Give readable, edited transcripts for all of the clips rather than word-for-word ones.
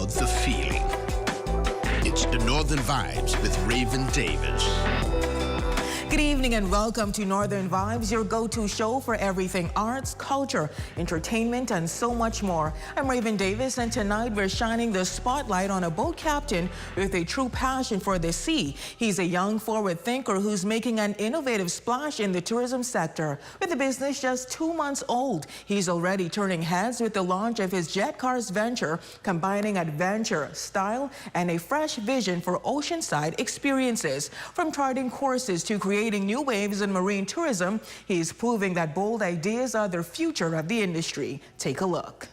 about the feeling. It's the Northern Vibes with Raven Davis. Good evening and welcome to Northern Vibes, your go-to show for everything arts, culture, entertainment, and so much more. I'm Raven Davis, and tonight we're shining the spotlight on a boat captain with a true passion for the sea. He's a young forward thinker who's making an innovative splash in the tourism sector. With the business just 2 months old, he's already turning heads with the launch of his jet cars venture, combining adventure, style, and a fresh vision for oceanside experiences. From charting courses to creating new waves in marine tourism, he's proving that bold ideas are the future of the industry. Take a look.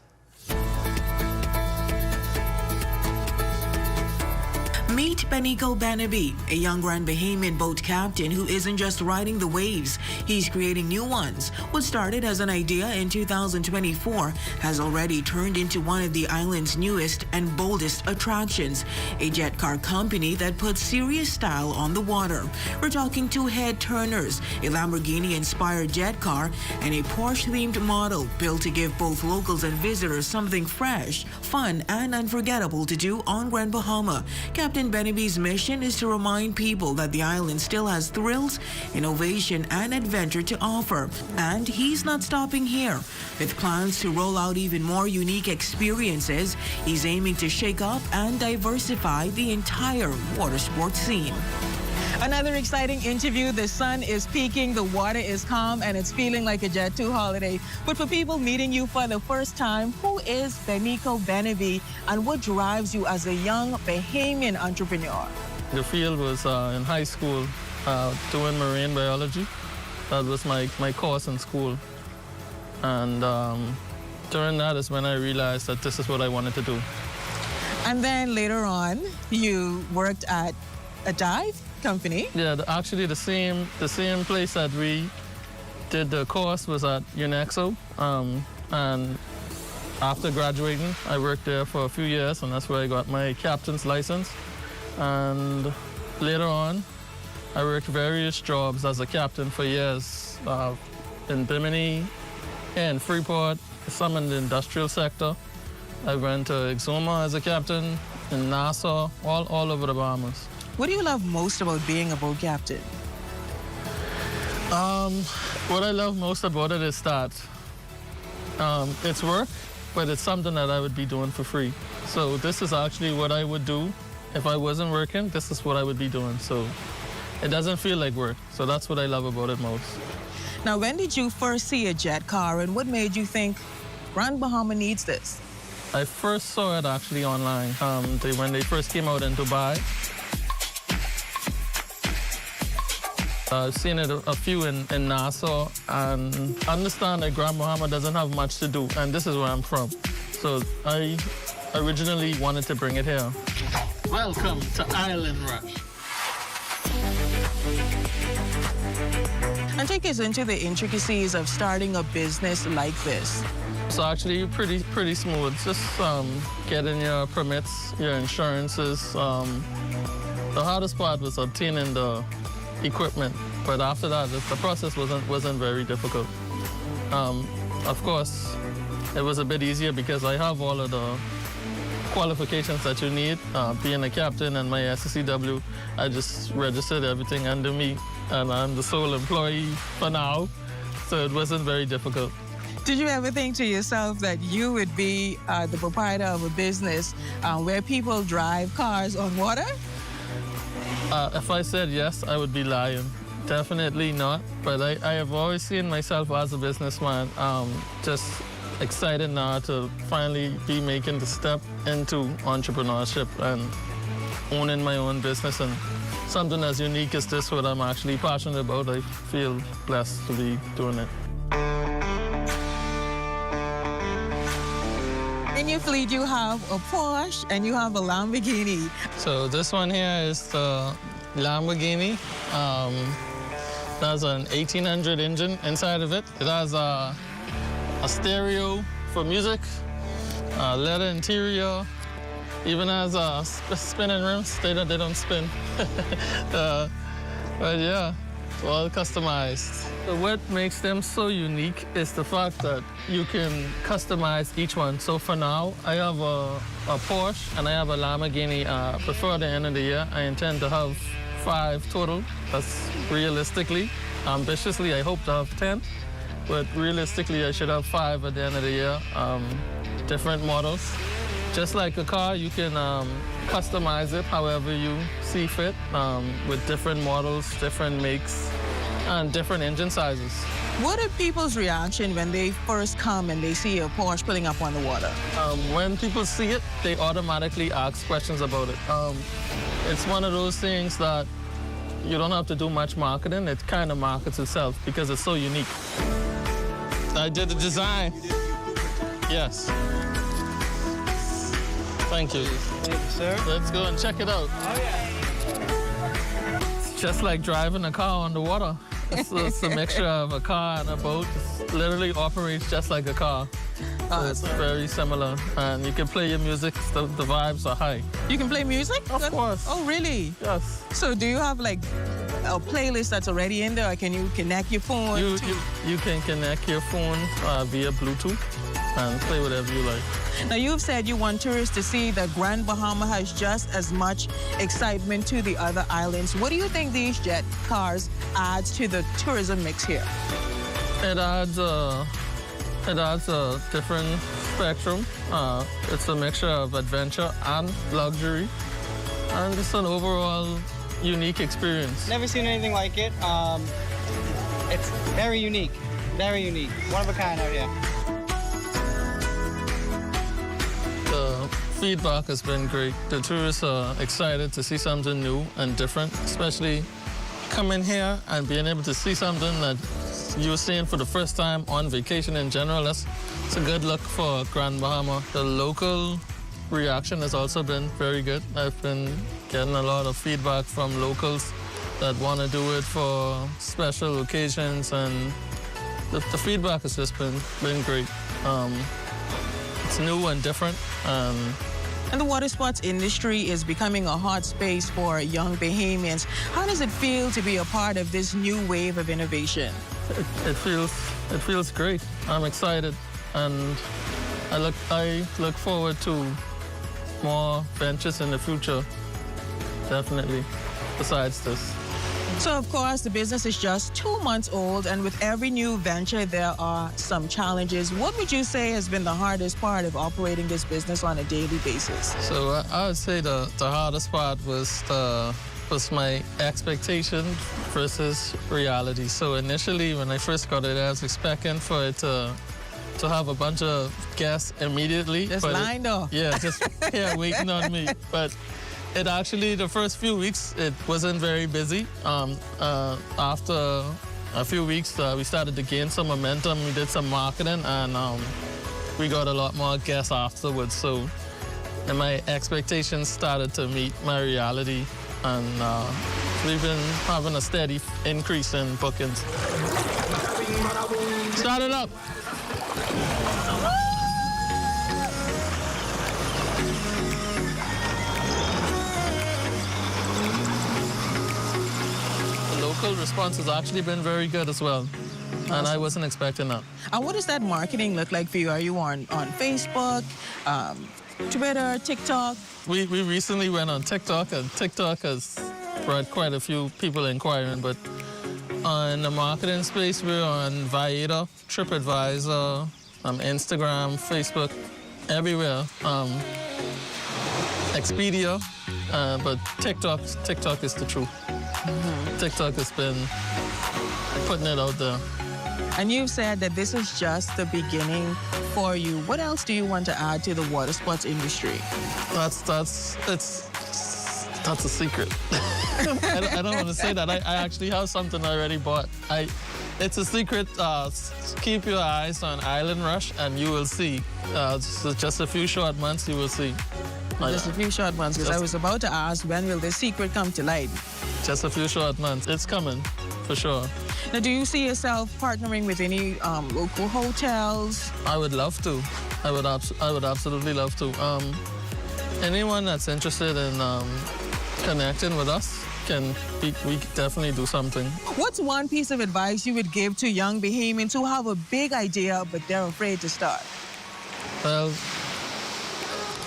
Meet Benico Benabi, a young Grand Bahamian boat captain who isn't just riding the waves, he's creating new ones. What started as an idea in 2024 has already turned into one of the island's newest and boldest attractions, a jet car company that puts serious style on the water. We're talking two head turners, a Lamborghini-inspired jet car, and a Porsche-themed model built to give both locals and visitors something fresh, fun, and unforgettable to do on Grand Bahama. Captain Benabi's mission is to remind people that the island still has thrills, innovation, and adventure to offer. And he's not stopping here. With plans to roll out even more unique experiences, he's aiming to shake up and diversify the entire water sports scene. Another exciting interview. The sun is peaking, the water is calm, and it's feeling like a Jet 2 holiday. But for people meeting you for the first time, who is Benico Benabi and what drives you as a young Bahamian entrepreneur? The field was in high school, doing marine biology. That was my course in school. And during that is when I realized that this is what I wanted to do. And then later on, you worked at a dive company? Yeah, actually the same place that we did the course was at UNEXO. And after graduating, I worked there for a few years, and that's where I got my captain's license. And later on, I worked various jobs as a captain for years in Bimini, in Freeport, some in the industrial sector. I went to Exuma as a captain, in Nassau, all over the Bahamas. What do you love most about being a boat captain? What I love most about it is that it's work, but it's something that I would be doing for free. So this is actually what I would do if I wasn't working. This is what I would be doing. So it doesn't feel like work. So that's what I love about it most. Now, when did you first see a jet car, and what made you think Grand Bahama needs this? I first saw it actually online when they first came out in Dubai. I've seen it a few in Nassau, and understand that Grand Bahama doesn't have much to do, and this is where I'm from. So I originally wanted to bring it here. Welcome to Island Rush. And take us into the intricacies of starting a business like this. So actually pretty smooth. Just getting your permits, your insurances. The hardest part was obtaining the equipment, but after that, the process wasn't very difficult. Of course, it was a bit easier because I have all of the qualifications that you need. Being a captain and my SCCW, I just registered everything under me, and I'm the sole employee for now, so it wasn't very difficult. Did you ever think to yourself that you would be the proprietor of a business where people drive cars on water? If I said yes, I would be lying. Definitely not. But I have always seen myself as a businessman. Just excited now to finally be making the step into entrepreneurship and owning my own business. And something as unique as this, what I'm actually passionate about, I feel blessed to be doing it. In your fleet, you have a Porsche and you have a Lamborghini. So this one here is the Lamborghini. That's an 1800 engine inside of it. It has a stereo for music, a leather interior, even has spinning rims. They don't spin. But yeah, all customized. What makes them so unique is the fact that you can customize each one. So for now, I have a Porsche and I have a Lamborghini. Before the end of the year, I intend to have 5 total. That's realistically. Ambitiously, I hope to have 10. But realistically, I should have 5 at the end of the year. Different models. Just like a car, you can customize it however you see fit with different models, different makes, and different engine sizes. What are people's reaction when they first come and they see a Porsche pulling up on the water? When people see it, they automatically ask questions about it. It's one of those things that you don't have to do much marketing. It kind of markets itself because it's so unique. I did the design. Yes. Thank you. Thank you, sir. Let's go and check it out. Oh, yeah. It's just like driving a car on the water. It's a mixture of a car and a boat. It literally operates just like a car. So it's very similar. And you can play your music, the vibes are high. You can play music? Of course. Oh, really? Yes. So do you have like a playlist that's already in there, or can you connect your phone? You can connect your phone via Bluetooth and play whatever you like. Now, you've said you want tourists to see that Grand Bahama has just as much excitement to the other islands. What do you think these jet cars adds to the tourism mix here? It adds a different spectrum. It's a mixture of adventure and luxury, and it's an overall unique experience. Never seen anything like it. It's very unique. Very unique. One of a kind out here. The feedback has been great. The tourists are excited to see something new and different, especially coming here and being able to see something that you're seeing for the first time on vacation in general. It's a good look for Grand Bahama. The local reaction has also been very good. I've been getting a lot of feedback from locals that want to do it for special occasions, and the feedback has just been great. It's new and different. And the water sports industry is becoming a hot space for young Bahamians. How does it feel to be a part of this new wave of innovation? It feels great. I'm excited, and I look forward to more ventures in the future, definitely, besides this. So, of course, the business is just 2 months old, and with every new venture, there are some challenges. What would you say has been the hardest part of operating this business on a daily basis? So I would say the hardest part was my expectation versus reality. So initially, when I first got it, I was expecting for it to have a bunch of guests immediately. Just lined up. Yeah, just here waiting on me. But it actually, the first few weeks, it wasn't very busy. After a few weeks, we started to gain some momentum. We did some marketing, and we got a lot more guests afterwards. So and my expectations started to meet my reality, and we've been having a steady increase in bookings. Start it up. Local response has actually been very good as well. Awesome. And I wasn't expecting that. And what does that marketing look like for you? Are you on Facebook, Twitter, TikTok? We recently went on TikTok, and TikTok has brought quite a few people inquiring, but in the marketing space, we're on Viator, TripAdvisor, Instagram, Facebook, everywhere. Expedia, but TikTok is the truth. Mm-hmm. TikTok has been putting it out there. And you've said that this is just the beginning for you. What else do you want to add to the water sports industry? That's a secret. I don't want to say that. I actually have something I already bought. It's a secret. Keep your eyes on Island Rush, and you will see. Just a few short months, you will see. Just a few short months, because I was about to ask, when will this secret come to light? Just a few short months. It's coming, for sure. Now, do you see yourself partnering with any local hotels? I would love to. I would absolutely love to. Anyone that's interested in connecting with us we definitely do something. What's one piece of advice you would give to young Bahamians who have a big idea but they're afraid to start? Well,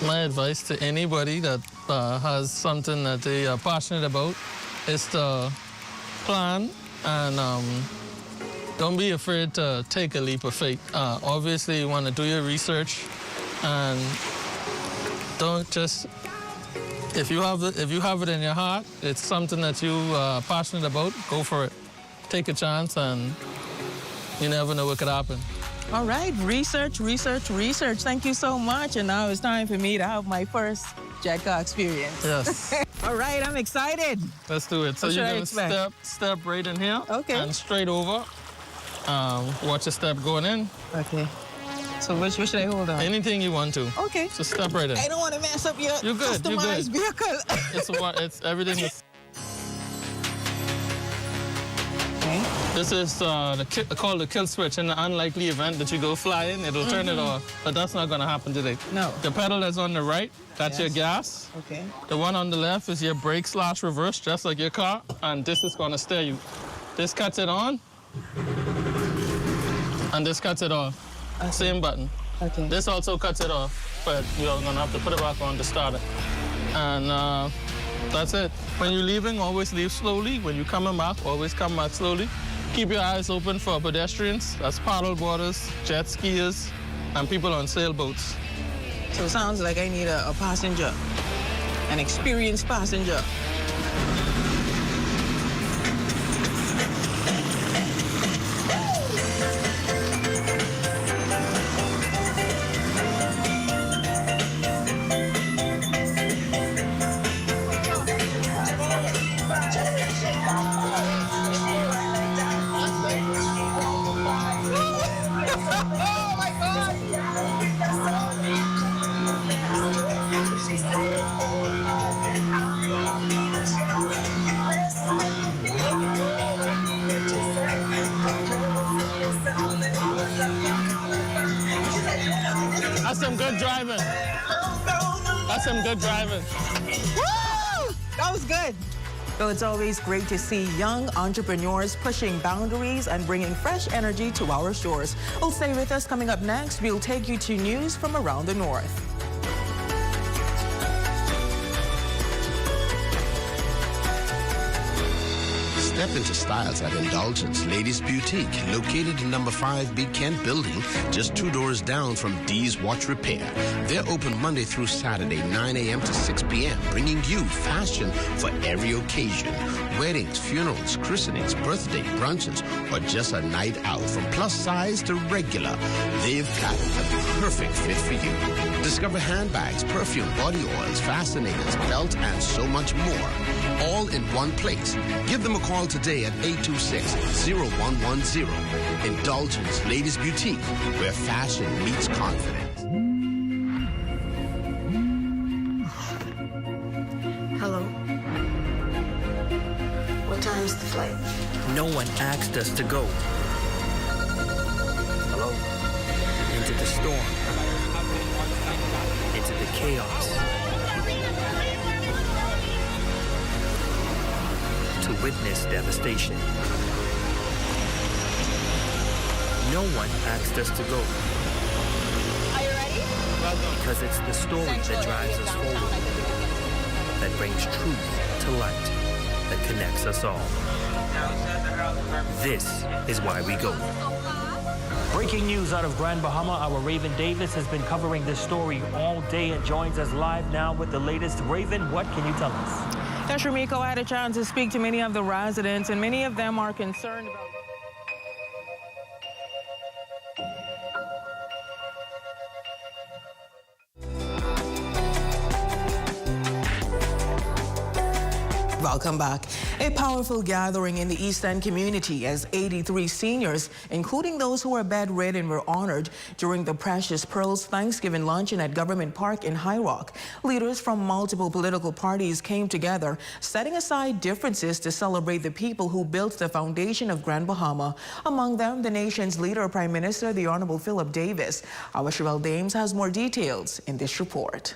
my advice to anybody that has something that they are passionate about is to plan and don't be afraid to take a leap of faith. Obviously, you want to do your research and don't just, if you have it in your heart, it's something that you are passionate about, go for it. Take a chance and you never know what could happen. All right, research, research, research. Thank you so much. And now it's time for me to have my first jet car experience. Yes. All right, I'm excited. Let's do it. So you're going to step right in here. Okay. And straight over. Watch your step going in. Okay. So which should I hold on? Anything you want to. Okay. Just step right in. I don't want to mess up your customized vehicle. It's everything is. Okay. This is called the kill switch. In the unlikely event that you go flying, it'll turn it off. But that's not going to happen today. No. The pedal that's on the right, that's your gas. Okay. The one on the left is your brake/reverse, just like your car. And this is going to steer you. This cuts it on. And this cuts it off. Okay. Same button. Okay. This also cuts it off, but you're going to have to put it back on to start it. And that's it. When you're leaving, always leave slowly. When you're coming back, always come back slowly. Keep your eyes open for pedestrians. That's paddle boarders, jet skiers, and people on sailboats. So it sounds like I need a passenger, an experienced passenger. That's some good driving. That's some good driving. Woo! That was good. So it's always great to see young entrepreneurs pushing boundaries and bringing fresh energy to our shores. Well, stay with us. Coming up next, we'll take you to news from around the north. Step into styles at Indulgence Ladies Boutique, located in number 5 Big Kent Building, just 2 doors down from D's Watch Repair. They're open Monday through Saturday, 9 a.m. to 6 p.m., bringing you fashion for every occasion. Weddings, funerals, christenings, birthday, brunches, or just a night out. From plus size to regular, they've got the perfect fit for you. Discover handbags, perfume, body oils, fascinators, belt, and so much more. All in one place. Give them a call today at 826-0110. Indulgence Ladies Boutique, where fashion meets confidence. Hello. What time is the flight? No one asked us to go. Hello? Into the storm. Into the chaos. To witness devastation. No one asked us to go. Are you ready? Because it's the story that drives us forward, that brings truth to light, that connects us all. This is why we go. Breaking news out of Grand Bahama, our Raven Davis has been covering this story all day and joins us live now with the latest. Raven, what can you tell us? Yashramiko, I had a chance to speak to many of the residents, and many of them are concerned about... Welcome back. A powerful gathering in the East End community as 83 seniors, including those who are bedridden, were honored during the Precious Pearls Thanksgiving luncheon at Government Park in High Rock. Leaders from multiple political parties came together, setting aside differences to celebrate the people who built the foundation of Grand Bahama. Among them, the nation's leader, Prime Minister, the Honorable Philip Davis. Our Sherelle Dames has more details in this report.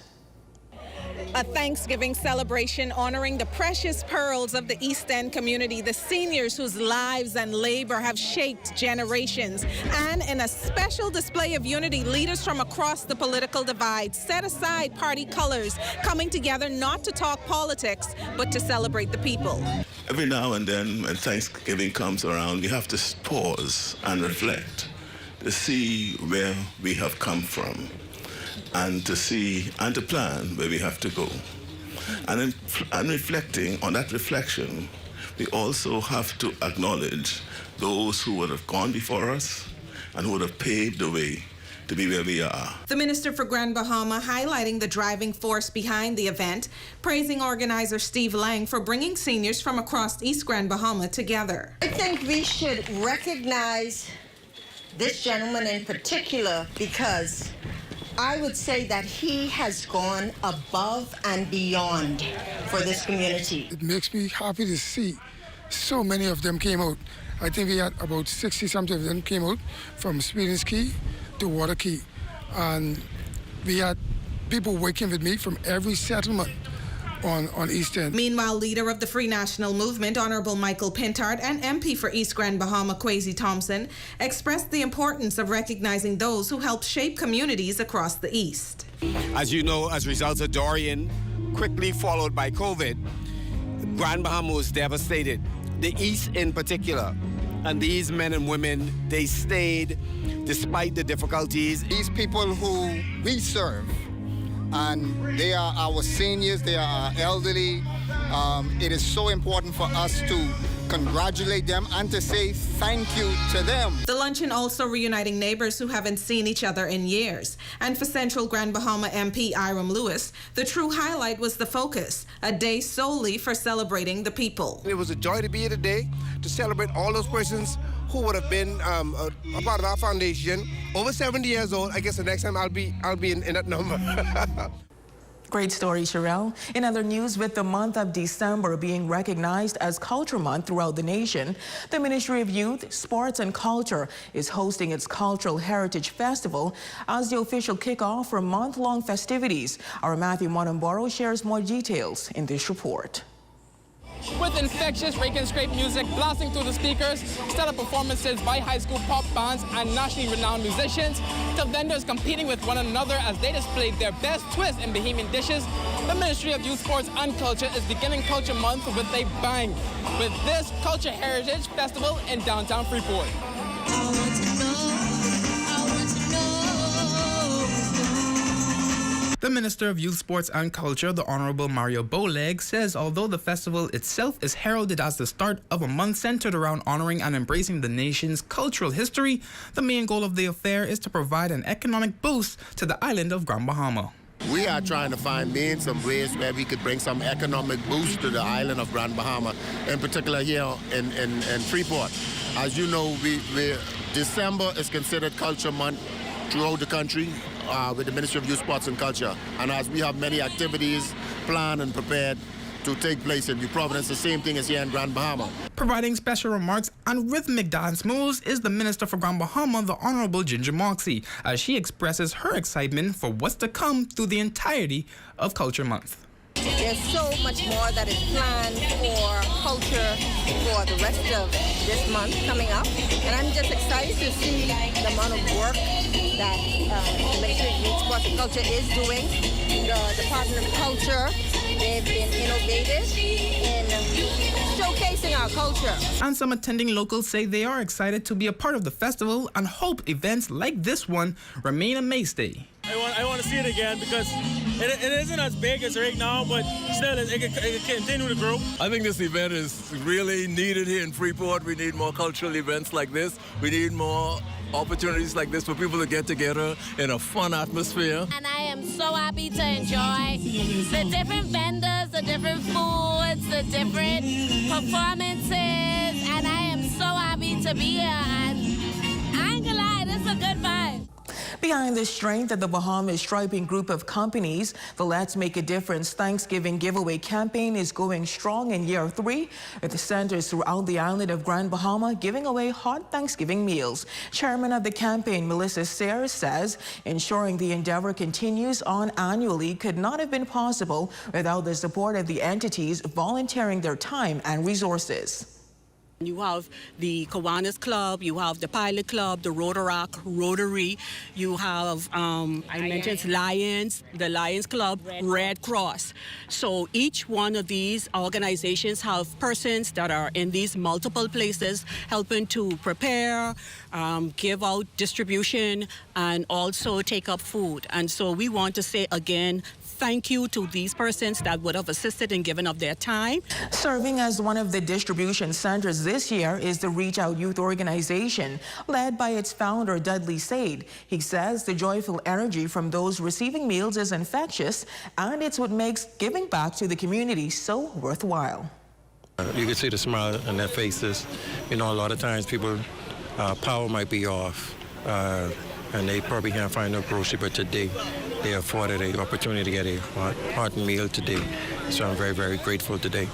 A Thanksgiving celebration honoring the precious pearls of the East End community, the seniors whose lives and labor have shaped generations. And in a special display of unity, leaders from across the political divide set aside party colors, coming together not to talk politics, but to celebrate the people. Every now and then when Thanksgiving comes around, we have to pause and reflect to see where we have come from, and to see and to plan where we have to go. And reflecting on that reflection, we also have to acknowledge those who would have gone before us and who would have paved the way to be where we are. The Minister for Grand Bahama highlighting the driving force behind the event, praising organizer Steve Lang for bringing seniors from across East Grand Bahama together. I think we should recognize this gentleman in particular because I would say that he has gone above and beyond for this community. It makes me happy to see so many of them came out. I think we had about 60-something of them came out from Swedens Key to Water Key. And we had people working with me from every settlement on East End. Meanwhile, leader of the Free National Movement, Honorable Michael Pintard, and MP for East Grand Bahama, Kwesi Thompson, expressed the importance of recognizing those who helped shape communities across the East. As you know, as a result of Dorian, quickly followed by COVID, Grand Bahama was devastated. The East in particular. And these men and women, they stayed despite the difficulties. These people who we serve, and they are our seniors, they are our elderly. It is so important for us to congratulate them and to say thank you to them. The luncheon also reuniting neighbors who haven't seen each other in years. And for Central Grand Bahama MP Iram Lewis, the true highlight was the focus, a day solely for celebrating the people. It was a joy to be here today to celebrate all those persons who would have been a part of our foundation. Over 70 years old, I guess the next time I'll be in that number. Great story, Sherelle. In other news, with the month of December being recognized as Culture Month throughout the nation, the Ministry of Youth, Sports and Culture is hosting its Cultural Heritage Festival as the official kickoff for month-long festivities. Our Matthew Monamboro shares more details in this report. With infectious rake and scrape music blasting through the speakers, stellar performances by high school pop bands and nationally renowned musicians, to vendors competing with one another as they displayed their best twist in Bahamian dishes, the Ministry of Youth, Sports and Culture is beginning Culture Month with a bang, with this Culture Heritage Festival in downtown Freeport. The Minister of Youth, Sports and Culture, the Honorable Mario Bowleg, says although the festival itself is heralded as the start of a month centered around honoring and embracing the nation's cultural history, the main goal of the affair is to provide an economic boost to the island of Grand Bahama. We are trying to find some ways where we could bring some economic boost to the island of Grand Bahama, in particular here in Freeport. As you know, December is considered Culture Month throughout the country. With the Ministry of Youth, Sports and Culture. And as we have many activities planned and prepared to take place in New Providence, the same thing as here in Grand Bahama. Providing special remarks and rhythmic dance moves is the Minister for Grand Bahama, the Honorable Ginger Moxie, as she expresses her excitement for what's to come through the entirety of Culture Month. There's so much more that is planned for culture for the rest of this month coming up. And I'm just excited to see the amount of work that the Ministry of Youth, Sports and Culture is doing. The Department of Culture, they've been innovative in showcasing our culture. And some attending locals say they are excited to be a part of the festival and hope events like this one remain a mainstay. I want to see it again because it isn't as big as right now, but still it can continue to grow. I think this event is really needed here in Freeport. We need more cultural events like this. We need more opportunities like this for people to get together in a fun atmosphere. And I am so happy to enjoy the different vendors, the different foods, the different performances, and I am so happy to be here. And I ain't gonna lie, this is a good vibe. Behind the strength of the Bahamas striping group of companies, the Let's Make a Difference Thanksgiving giveaway campaign is going strong in year 3, with the centers throughout the island of Grand Bahama giving away hot Thanksgiving meals. Chairman of the campaign, Melissa Sayers, says ensuring the endeavor continues on annually could not have been possible without the support of the entities volunteering their time and resources. You have the Kiwanis Club, you have the Pilot Club, the Rotary, you have, I mentioned Lions, the Lions Club, Red Cross. So each one of these organizations have persons that are in these multiple places helping to prepare, give out distribution, and also take up food. And so we want to say again, thank you to these persons that would have assisted in giving up their time. Serving as one of the distribution centers this year is the Reach Out Youth Organization, led by its founder, Dudley Sade. He says the joyful energy from those receiving meals is infectious, and it's what makes giving back to the community so worthwhile. You can see the smile on their faces. You know, a lot of times people, power might be off, and they probably can't find no grocery, but today they afforded an opportunity to get a hot meal today. So I'm very, very grateful today.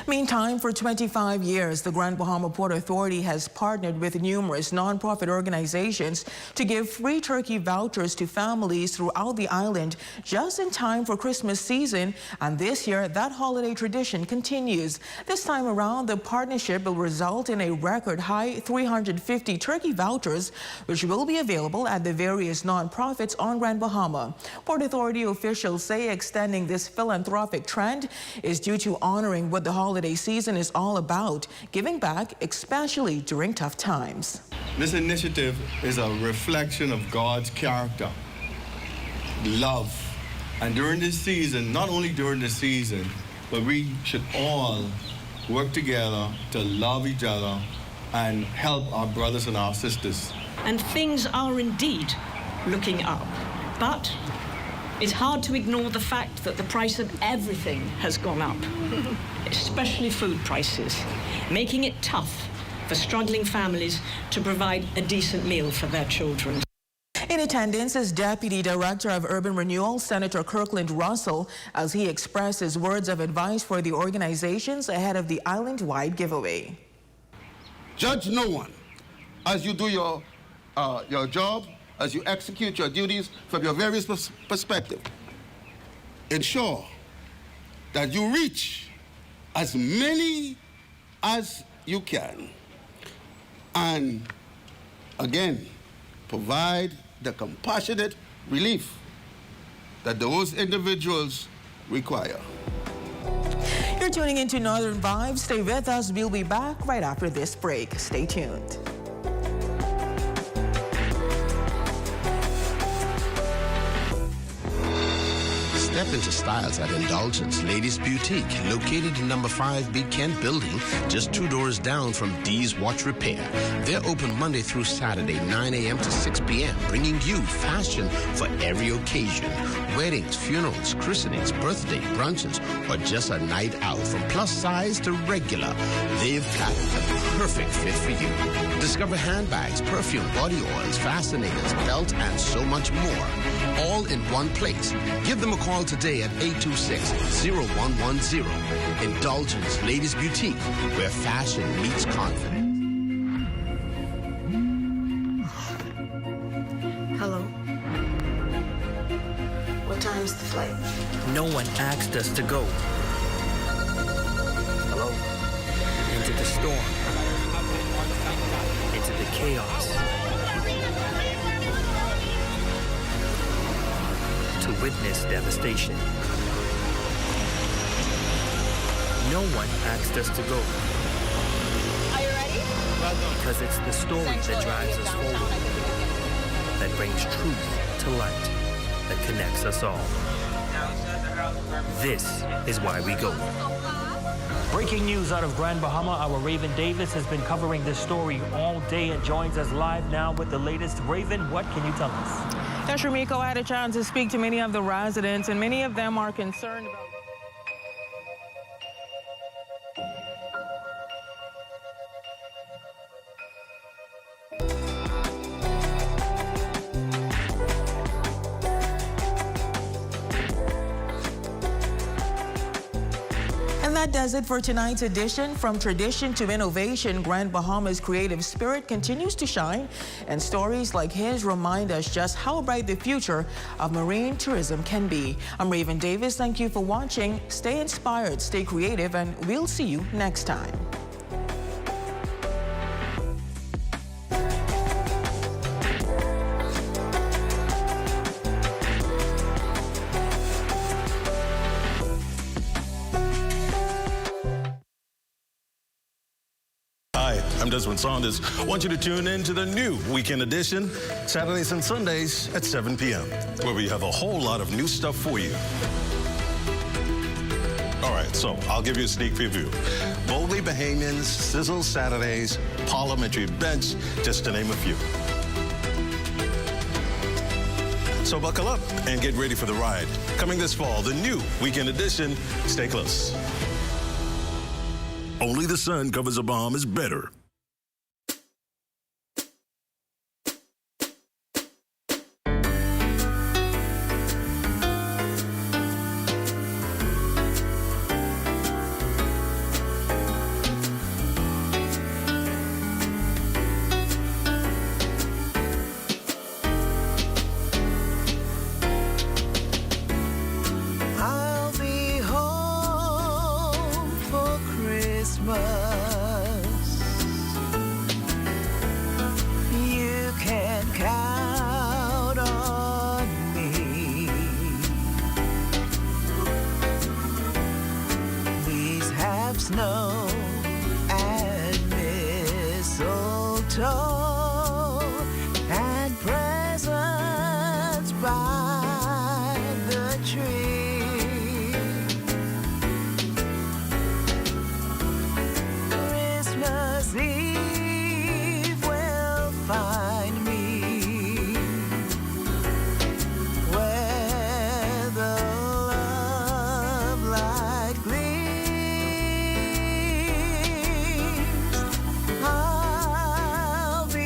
Meantime, for 25 years, the Grand Bahama Port Authority has partnered with numerous nonprofit organizations to give free turkey vouchers to families throughout the island just in time for Christmas season. And this year, that holiday tradition continues. This time around, the partnership will result in a record high 350 turkey vouchers, which will be available at the various nonprofits on Grand Bahama. Port Authority officials say extending this philanthropic trend is due to honoring what the holiday season is all about, giving back, especially during tough times. This initiative is a reflection of God's character, love. And during this season, not only during this season, but we should all work together to love each other and help our brothers and our sisters. And things are indeed looking up. But it's hard to ignore the fact that the price of everything has gone up, especially food prices, making it tough for struggling families to provide a decent meal for their children. In attendance is Deputy Director of Urban Renewal, Senator Kirkland Russell, as he expresses words of advice for the organizations ahead of the island-wide giveaway. Judge no one as you do your job, as you execute your duties from your various perspectives. Ensure that you reach as many as you can. And again, provide the compassionate relief that those individuals require. You're tuning into Northern Vibes. Stay with us. We'll be back right after this break. Stay tuned. Step into styles at Indulgence Ladies Boutique, located in number 5 Big Kent Building, just 2 doors down from D's Watch Repair. They're open Monday through Saturday, 9 a.m. to 6 p.m., bringing you fashion for every occasion. Weddings, funerals, christenings, birthday, brunches, or just a night out. From plus size to regular, they've got the perfect fit for you. Discover handbags, perfume, body oils, fascinators, belts, and so much more. All in one place. Give them a call today at 826-0110. Indulgence Ladies Boutique, where fashion meets confidence. Hello. What time is the flight? No one asked us to go. Hello? Into the storm. Into the chaos. To witness devastation. No one asked us to go. Are you ready? Because it's the story that drives us forward, that brings truth to light, that connects us all. This is why we go. Breaking news out of Grand Bahama, our Raven Davis has been covering this story all day and joins us live now with the latest. Raven, what can you tell us? Yes, Shamiko, I had a chance to speak to many of the residents, and many of them are concerned about... that does it for tonight's edition. From tradition to innovation, Grand Bahamas' creative spirit continues to shine, and stories like his remind us just how bright the future of marine tourism can be. I'm Raven Davis. Thank you for watching. Stay inspired, stay creative, and we'll see you next time. I'm Desmond Saunders. I want you to tune in to the new Weekend Edition, Saturdays and Sundays at 7 p.m., where we have a whole lot of new stuff for you. All right, so I'll give you a sneak preview. Boldly Bahamians, Sizzle Saturdays, Parliamentary Bench, just to name a few. So buckle up and get ready for the ride. Coming this fall, the new Weekend Edition. Stay close. Only the sun covers the Bahamas better. Snow and mistletoe and presents by the tree. Christmas Eve will find me where the love light gleams. I'll be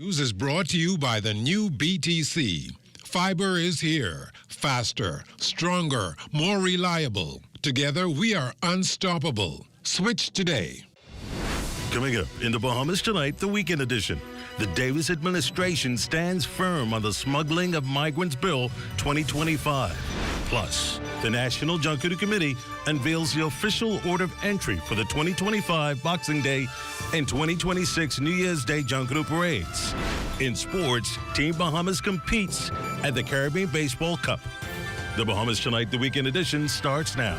News is brought to you by the new BTC. Fiber is here. Faster, stronger, more reliable. Together, we are unstoppable. Switch today. Coming up in the Bahamas tonight, the weekend edition. The Davis administration stands firm on the Smuggling of Migrants Bill 2025. Plus, the National Junkanoo Committee unveils the official order of entry for the 2025 Boxing Day and 2026 New Year's Day Junkanoo parades. In sports, Team Bahamas competes at the Caribbean Baseball Cup. The Bahamas Tonight, the weekend edition starts now.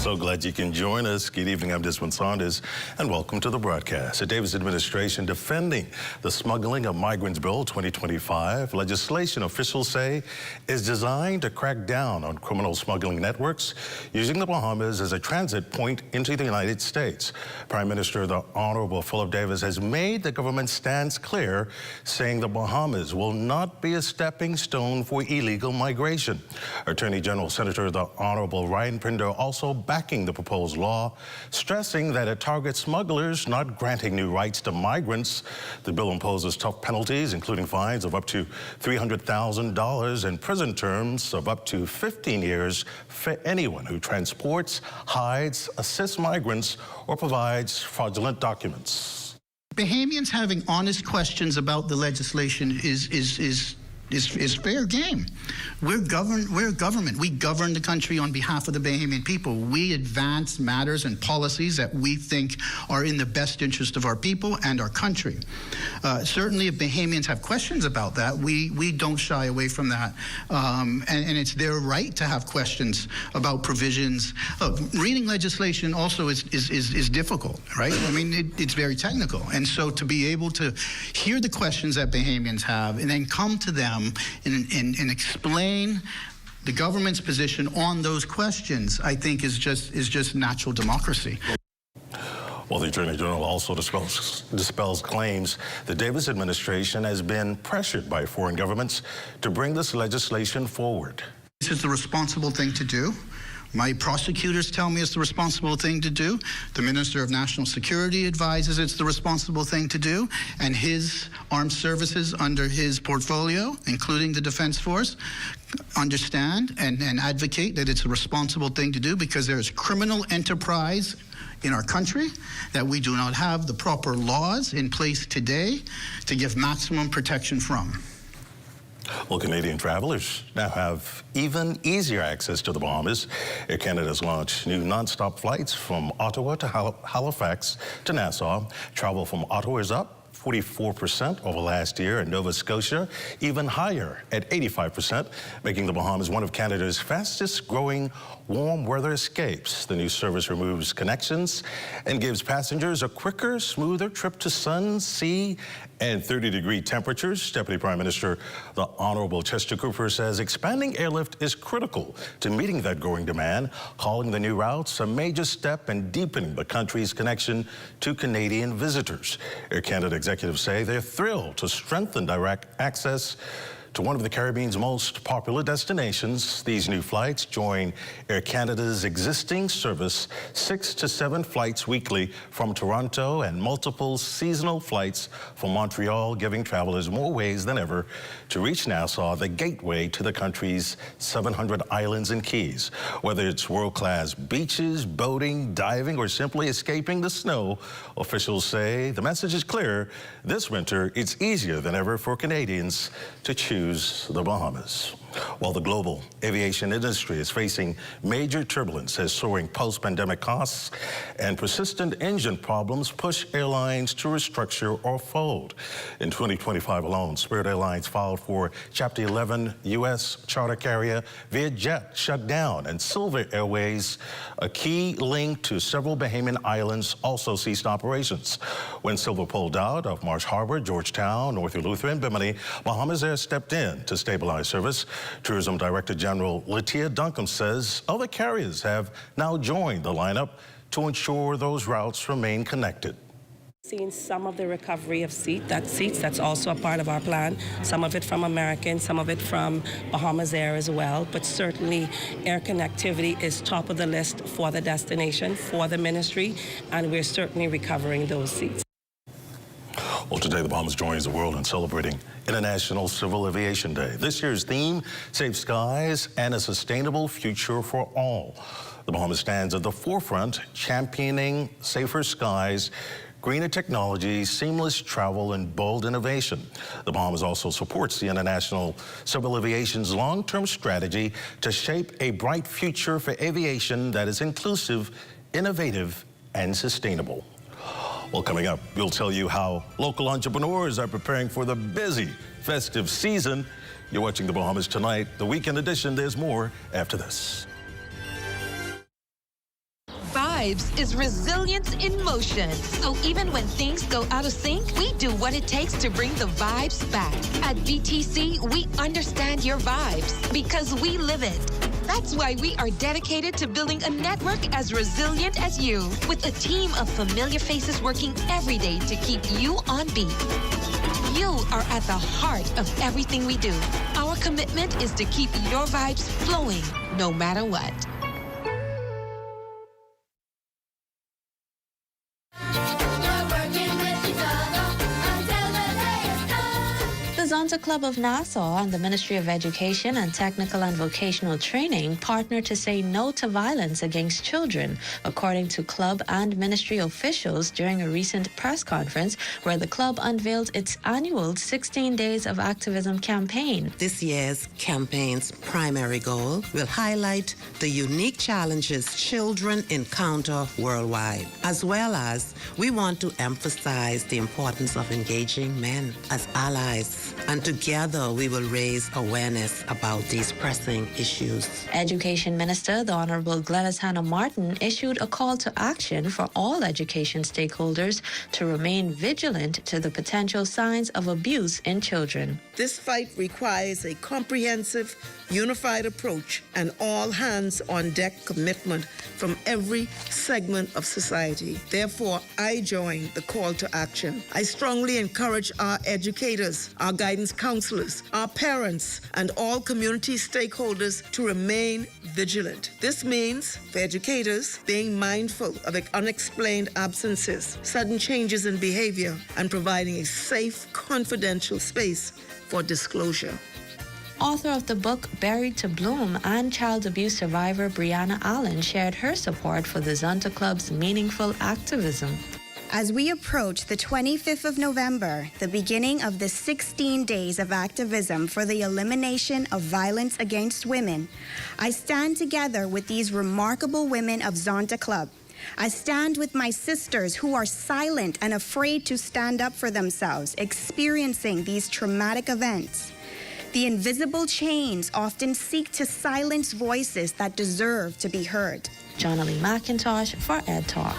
So glad you can join us. Good evening, I'm Desmond Saunders, and welcome to the broadcast. The Davis administration defending the Smuggling of Migrants Bill 2025. Legislation officials say is designed to crack down on criminal smuggling networks using the Bahamas as a transit point into the United States. Prime Minister the Honorable Philip Davis has made the government stance clear, saying the Bahamas will not be a stepping stone for illegal migration. Attorney General Senator the Honorable Ryan Prinder also backing the proposed law, stressing that it targets smugglers, not granting new rights to migrants. The bill imposes tough penalties, including fines of up to $300,000 and prison terms of up to 15 years for anyone who transports, hides, assists migrants, or provides fraudulent documents. Bahamians having honest questions about the legislation is fair game. We're a government. We govern the country on behalf of the Bahamian people. We advance matters and policies that we think are in the best interest of our people and our country. Certainly, if Bahamians have questions about that, we don't shy away from that. And it's their right to have questions about provisions. Reading legislation also is difficult, right? I mean, it's very technical. And so to be able to hear the questions that Bahamians have and then come to them and explain the government's position on those questions, I think is just natural democracy. Well, the Attorney General also dispels claims the Davis administration has been pressured by foreign governments to bring this legislation forward. This is the responsible thing to do. My prosecutors tell me it's the responsible thing to do. The Minister of National Security advises it's the responsible thing to do. And his armed services under his portfolio, including the Defense Force, understand and advocate that it's a responsible thing to do because there is criminal enterprise in our country that we do not have the proper laws in place today to give maximum protection from. Well, Canadian travelers now have even easier access to the Bahamas. Air Canada has launched new nonstop flights from Ottawa to Halifax to Nassau. Travel from Ottawa is up 44% over last year, and Nova Scotia even higher at 85%, making the Bahamas one of Canada's fastest growing warm weather escapes. The new service removes connections and gives passengers a quicker, smoother trip to sun, sea, and 30-degree temperatures. Deputy Prime Minister the Honorable Chester Cooper says expanding airlift is critical to meeting that growing demand, calling the new routes a major step in deepening the country's connection to Canadian visitors. Air Canada executives say they're thrilled to strengthen direct access to one of the Caribbean's most popular destinations. These new flights join Air Canada's existing service, 6 to 7 flights weekly from Toronto and multiple seasonal flights from Montreal, giving travelers more ways than ever to reach Nassau, the gateway to the country's 700 islands and keys. Whether it's world-class beaches, boating, diving, or simply escaping the snow, officials say the message is clear. This winter, it's easier than ever for Canadians to choose the Bahamas. While the global aviation industry is facing major turbulence as soaring post-pandemic costs and persistent engine problems push airlines to restructure or fold. In 2025 alone, Spirit Airlines filed for Chapter 11 U.S. charter carrier Vietjet shut down, and Silver Airways, a key link to several Bahamian islands, also ceased operations. When Silver pulled out of Marsh Harbor, Georgetown, North Eleuthera, and Bimini, Bahamas Air stepped in to stabilize service. Tourism Director General Latia Duncombe says other carriers have now joined the lineup to ensure those routes remain connected. Seeing some of the recovery of seats, that's also a part of our plan. Some of it from American, some of it from Bahamas Air as well. But certainly air connectivity is top of the list for the destination, for the ministry, and we're certainly recovering those seats. Well, today the Bahamas joins the world in celebrating International Civil Aviation Day. This year's theme, Safe Skies and a Sustainable Future for All. The Bahamas stands at the forefront, championing safer skies, greener technology, seamless travel, and bold innovation. The Bahamas also supports the International Civil Aviation's long-term strategy to shape a bright future for aviation that is inclusive, innovative, and sustainable. Well, coming up, we'll tell you how local entrepreneurs are preparing for the busy festive season. You're watching the Bahamas Tonight, the weekend edition. There's more after this. Vibes is resilience in motion. So even when things go out of sync, we do what it takes to bring the vibes back. At BTC, we understand your vibes because we live it. That's why we are dedicated to building a network as resilient as you, with a team of familiar faces working every day to keep you on beat. You are at the heart of everything we do. Our commitment is to keep your vibes flowing, no matter what. The Zonta Club of Nassau and the Ministry of Education and Technical and Vocational Training partner to say no to violence against children, according to club and ministry officials during a recent press conference where the club unveiled its annual 16 Days of Activism campaign. This year's campaign's primary goal will highlight the unique challenges children encounter worldwide, as well as we want to emphasize the importance of engaging men as allies. And together we will raise awareness about these pressing issues. Education Minister, the Honorable Gladys Hannah Martin, issued a call to action for all education stakeholders to remain vigilant to the potential signs of abuse in children. This fight requires a comprehensive, unified approach and all hands on deck commitment from every segment of society. Therefore, I join the call to action. I strongly encourage our educators, our guidance counselors, our parents, and all community stakeholders to remain vigilant. This means, for educators, being mindful of unexplained absences, sudden changes in behavior, and providing a safe, confidential space for disclosure. Author of the book Buried to Bloom and child abuse survivor Brianna Allen shared her support for the Zonta Club's meaningful activism. As we approach the 25th of November, the beginning of the 16 Days of Activism for the elimination of violence against women, I stand together with these remarkable women of Zonta Club. I stand with my sisters who are silent and afraid to stand up for themselves, experiencing these traumatic events. The invisible chains often seek to silence voices that deserve to be heard. Jonalee McIntosh for Ed Talk.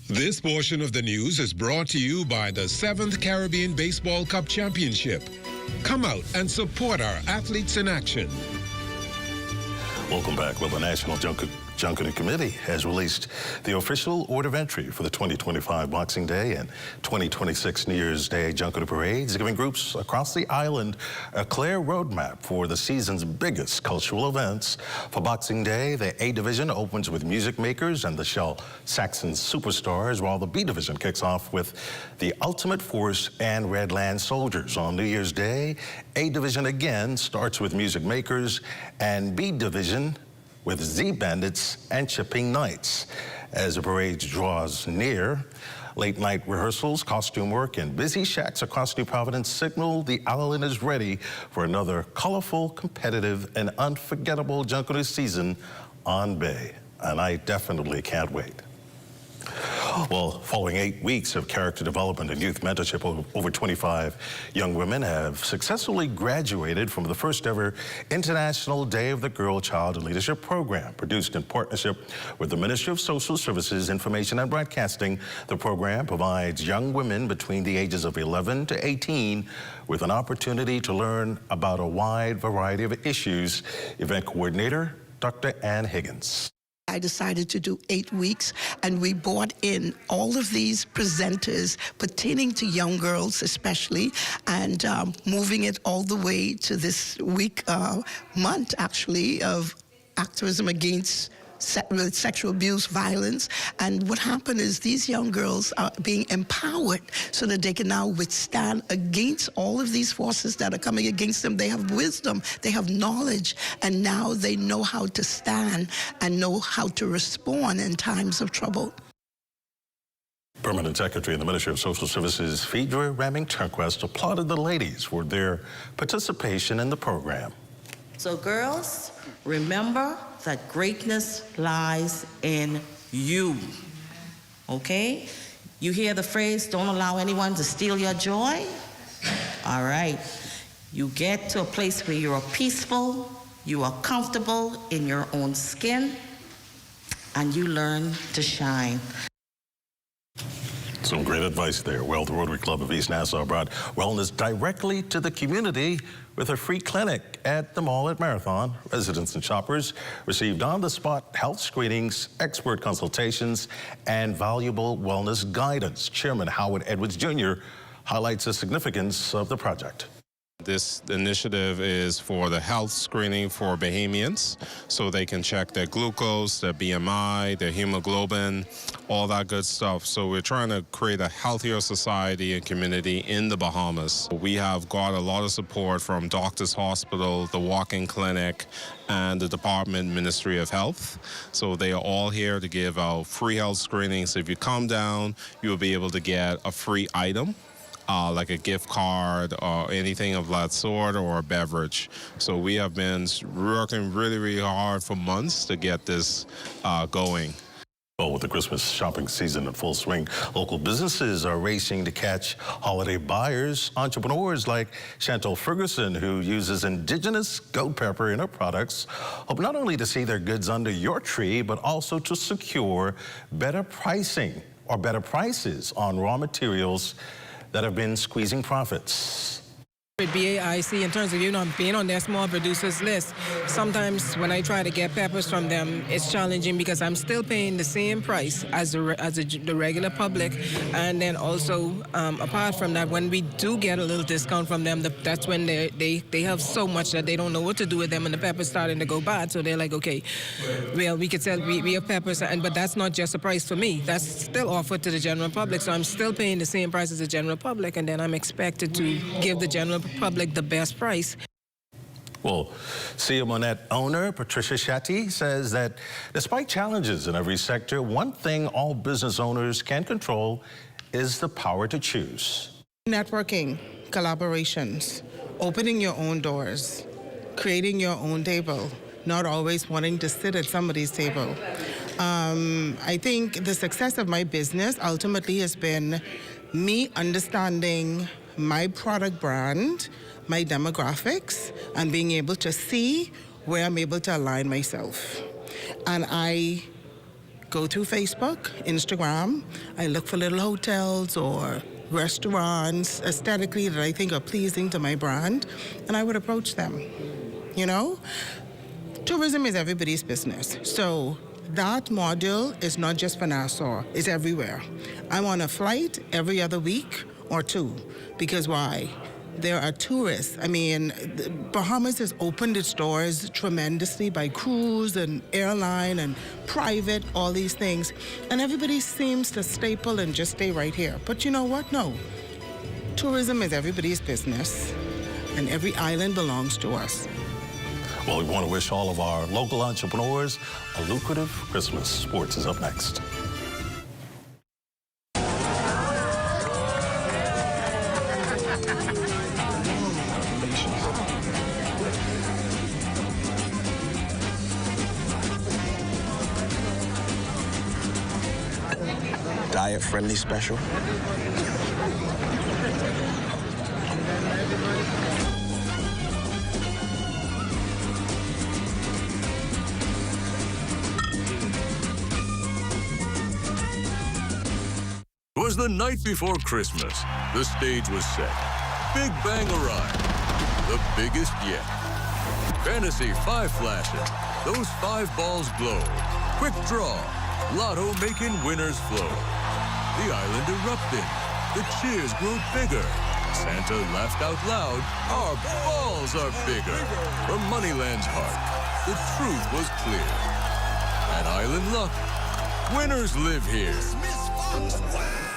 This portion of the news is brought to you by the 7th Caribbean Baseball Cup Championship. Come out and support our athletes in action. Welcome back. Well, the National Junkanoo Committee has released the official order of entry for the 2025 Boxing Day and 2026 New Year's Day Junkanoo parades, giving groups across the island a clear roadmap for the season's biggest cultural events. For Boxing Day, the A Division opens with music makers and the Shell Saxon Superstars, while the B Division kicks off with the Ultimate Force and Redland Soldiers. On New Year's Day, A Division again starts with music makers and B Division with Z Bandits and Chipping Knights. As the parade draws near, late night rehearsals, costume work, and busy shacks across New Providence signal the island is ready for another colorful, competitive, and unforgettable Junkanoo season on Bay. And I definitely can't wait. Well, following 8 weeks of character development and youth mentorship, over 25 young women have successfully graduated from the first ever International Day of the Girl, Child, and Leadership program. Produced in partnership with the Ministry of Social Services, Information and Broadcasting, the program provides young women between the ages of 11 to 18 with an opportunity to learn about a wide variety of issues. Event coordinator, Dr. Ann Higgins. I decided to do 8 weeks, and we brought in all of these presenters pertaining to young girls especially, and moving it all the way to this month actually of activism against sexual abuse, violence. And what happened is these young girls are being empowered so that they can now withstand against all of these forces that are coming against them. They have wisdom, they have knowledge, and now they know how to stand and know how to respond in times of trouble. Permanent Secretary in the Ministry of Social Services, Phaedra Ramming-Turnquest, applauded the ladies for their participation in the program. So girls, remember that greatness lies in you, okay? You hear the phrase, don't allow anyone to steal your joy? All right, you get to a place where you are peaceful, you are comfortable in your own skin, and you learn to shine. Some great advice there. Well, the Rotary Club of East Nassau brought wellness directly to the community with a free clinic at the mall at Marathon. Residents and shoppers received on-the-spot health screenings, expert consultations, and valuable wellness guidance. Chairman Howard Edwards Jr. highlights the significance of the project. This initiative is for the health screening for Bahamians, so they can check their glucose, their BMI, their hemoglobin, all that good stuff. So we're trying to create a healthier society and community in the Bahamas. We have got a lot of support from Doctors Hospital, the walk-in clinic, and the Department Ministry of Health. So they are all here to give out free health screenings. So if you come down, you'll be able to get a free item, like a gift card or anything of that sort, or a beverage. So we have been working really, really hard for months to get this going. Well, with the Christmas shopping season in full swing, local businesses are racing to catch holiday buyers. Entrepreneurs like Chantal Ferguson, who uses indigenous goat pepper in her products, hope not only to see their goods under your tree, but also to secure better pricing or better prices on raw materials that have been squeezing profits. With BAIC, in terms of being on their small producers list, sometimes when I try to get peppers from them, it's challenging because I'm still paying the same price as the regular public. And then also, apart from that, when we do get a little discount from them, that's when they have so much that they don't know what to do with them, and the peppers starting to go bad. So they're like, okay, well, we could sell, we have peppers, but that's not just a price for me. That's still offered to the general public. So I'm still paying the same price as the general public, and then I'm expected to give the general public the best price. Well, Sia Monette owner Patricia Shetty says that despite challenges in every sector, one thing all business owners can control is the power to choose. Networking, collaborations, opening your own doors, creating your own table, not always wanting to sit at somebody's table. I think the success of my business ultimately has been me understanding my product brand, my demographics, and being able to see where I'm able to align myself. And I go through Facebook, Instagram, I look for little hotels or restaurants aesthetically that I think are pleasing to my brand, and I would approach them. You know, tourism is everybody's business. So that module is not just for Nassau, it's everywhere. I'm on a flight every other week or two, because why? There are tourists. I mean, Bahamas has opened its doors tremendously by cruise and airline and private, all these things. And everybody seems to staple and just stay right here. But you know what? No. Tourism is everybody's business, and every island belongs to us. Well, we want to wish all of our local entrepreneurs a lucrative Christmas. Sports is up next. diet-friendly special. It was the night before Christmas. The stage was set. Big Bang arrived. The biggest yet. Fantasy 5 flashing. Those 5 balls glow. Quick draw. Lotto making winners flow. The island erupted. The cheers grew bigger. Santa laughed out loud. Our balls are bigger. From Moneyland's heart, the truth was clear. At Island Luck, winners live here.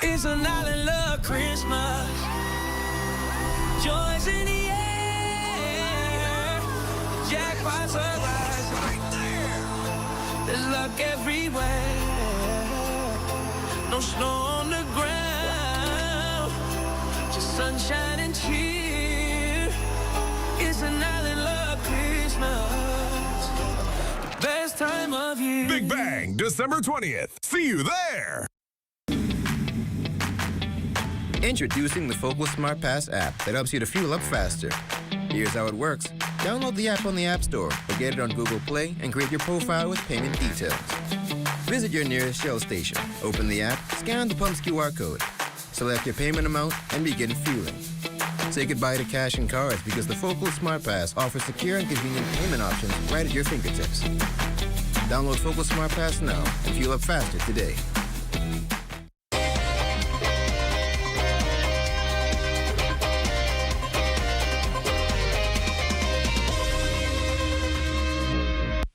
It's an island love Christmas. Joy's in the air. Jackpots are rising. Right there. There's luck everywhere. No snow on the ground. Just sunshine and cheer. It's an island love Christmas. The best time of year. Big Bang, December 20th. See you there. Introducing the Focal Smart Pass app that helps you to fuel up faster. Here's how it works. Download the app on the App Store or get it on Google Play and create your profile with payment details. Visit your nearest Shell station, open the app, scan the pump's QR code, select your payment amount, and begin fueling. Say goodbye to cash and cards because the Focal Smart Pass offers secure and convenient payment options right at your fingertips. Download Focal Smart Pass now and fuel up faster today.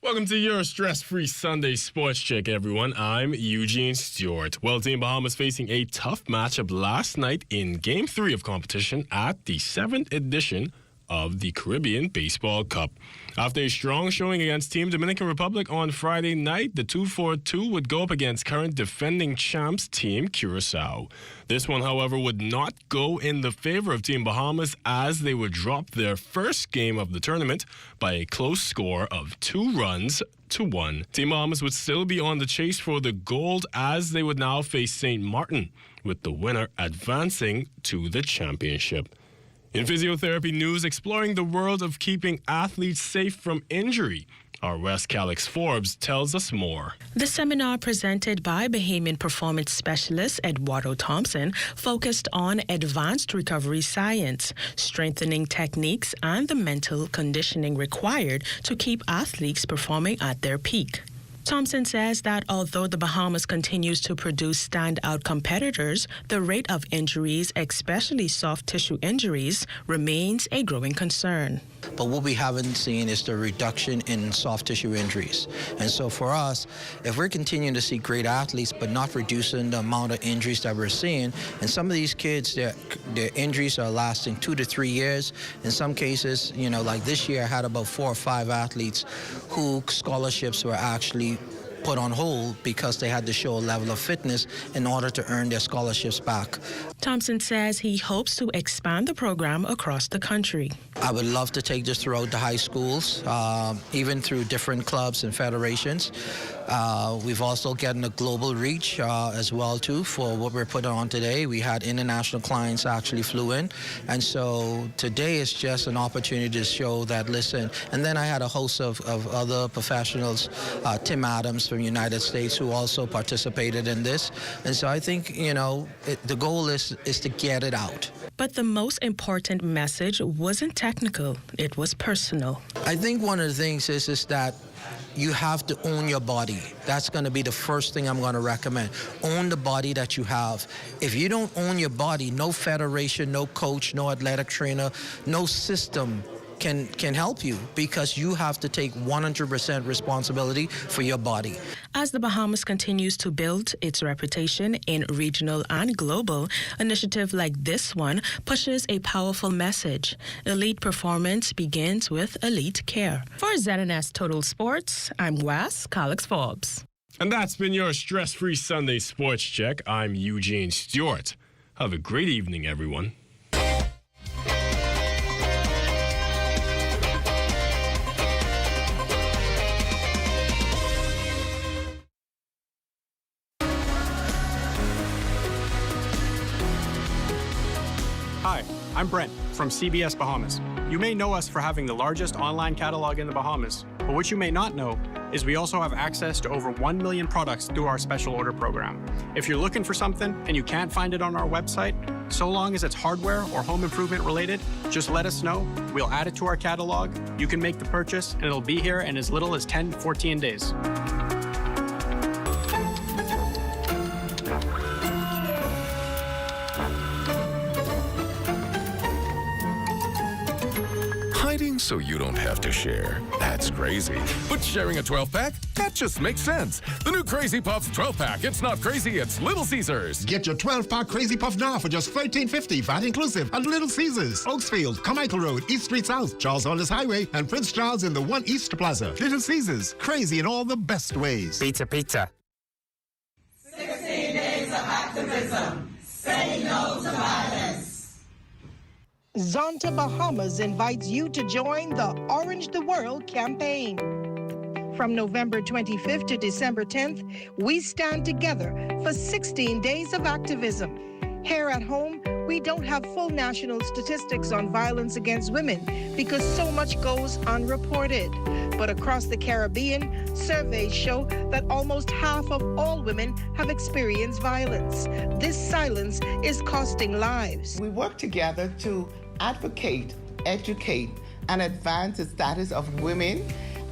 Welcome to your stress-free Sunday Sports Check, everyone. I'm Eugene Stewart. Well, Team Bahamas facing a tough matchup last night in Game 3 of competition at the 7th edition of the Caribbean Baseball Cup. After a strong showing against Team Dominican Republic on Friday night, the 2-4-2 would go up against current defending champs Team Curacao. This one, however, would not go in the favor of Team Bahamas as they would drop their first game of the tournament by a close score of 2-1. Team Bahamas would still be on the chase for the gold as they would now face St. Martin, with the winner advancing to the championship. In physiotherapy news, exploring the world of keeping athletes safe from injury, our West Calix Forbes tells us more. The seminar presented by Bahamian performance specialist Eduardo Thompson focused on advanced recovery science, strengthening techniques, and the mental conditioning required to keep athletes performing at their peak. Thompson says that although the Bahamas continues to produce standout competitors, the rate of injuries, especially soft tissue injuries, remains a growing concern. But what we haven't seen is the reduction in soft tissue injuries. And so for us, if we're continuing to see great athletes but not reducing the amount of injuries that we're seeing, and some of these kids, their injuries are lasting 2 to 3 years. In some cases, like this year, I had about 4 or 5 athletes who scholarships were actually put on hold because they had to show a level of fitness in order to earn their scholarships back. Thompson says he hopes to expand the program across the country. I would love to take this throughout the high schools, even through different clubs and federations. We've also gotten a global reach as well, too, for what we're putting on today. We had international clients actually flew in. And so today is just an opportunity to show that, listen, and then I had a host of other professionals, Tim Adams from the United States, who also participated in this. And so I think, the goal is to get it out. But the most important message wasn't technical, it was personal. I think one of the things is that you have to own your body. That's going to be the first thing I'm going to recommend. Own the body that you have. If you don't own your body, no federation, no coach, no athletic trainer, no system can help you, because you have to take 100% responsibility for your body. As the Bahamas continues to build its reputation in regional and global, initiative like this one pushes a powerful message. Elite performance begins with elite care. For ZNS Total Sports, I'm Wes Calix Forbes. And that's been your stress-free Sunday Sports Check. I'm Eugene Stewart. Have a great evening, everyone. I'm Brent from CBS Bahamas. You may know us for having the largest online catalog in the Bahamas, but what you may not know is we also have access to over 1 million products through our special order program. If you're looking for something and you can't find it on our website, so long as it's hardware or home improvement related, just let us know. We'll add it to our catalog. You can make the purchase and it'll be here in as little as 10 to 14 days. Hiding so you don't have to share. That's crazy. But sharing a 12-pack? That just makes sense. The new Crazy Puffs 12-pack. It's not crazy, it's Little Caesars. Get your 12-pack Crazy Puff now for just $13.50, VAT inclusive, at Little Caesars, Oaksfield, Carmichael Road, East Street South, Charles Hollis Highway, and Prince Charles in the One East Plaza. Little Caesars, crazy in all the best ways. Pizza, pizza. 16 days of activism. Say no to violence. Zonta Bahamas invites you to join the Orange the World campaign. From November 25th to December 10th, we stand together for 16 days of activism. Here at home, we don't have full national statistics on violence against women because so much goes unreported. But across the Caribbean, surveys show that almost half of all women have experienced violence. This silence is costing lives. We work together to advocate, educate, and advance the status of women,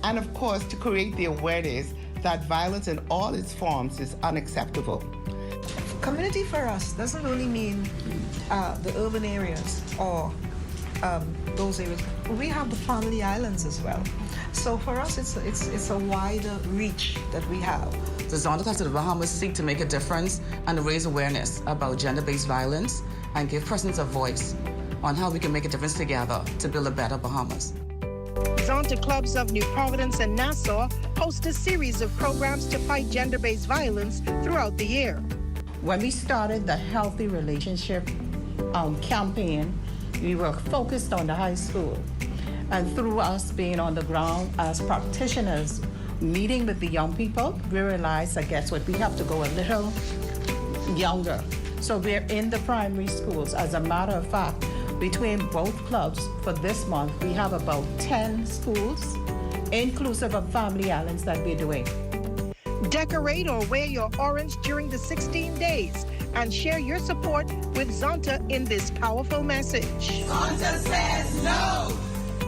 and of course to create the awareness that violence in all its forms is unacceptable. Community for us doesn't only mean the urban areas or those areas. We have the family islands as well. So for us, it's a wider reach that we have. The Zonta Clubs of the Bahamas seek to make a difference and raise awareness about gender-based violence and give persons a voice on how we can make a difference together to build a better Bahamas. Zonta Clubs of New Providence and Nassau host a series of programs to fight gender-based violence throughout the year. When we started the Healthy Relationship campaign, we were focused on the high school. And through us being on the ground as practitioners, meeting with the young people, we realized that guess what, we have to go a little younger. So we're in the primary schools. As a matter of fact, between both clubs for this month, we have about 10 schools, inclusive of family islands that we're doing. Decorate or wear your orange during the 16 days and share your support with Zonta in this powerful message. Zonta says no.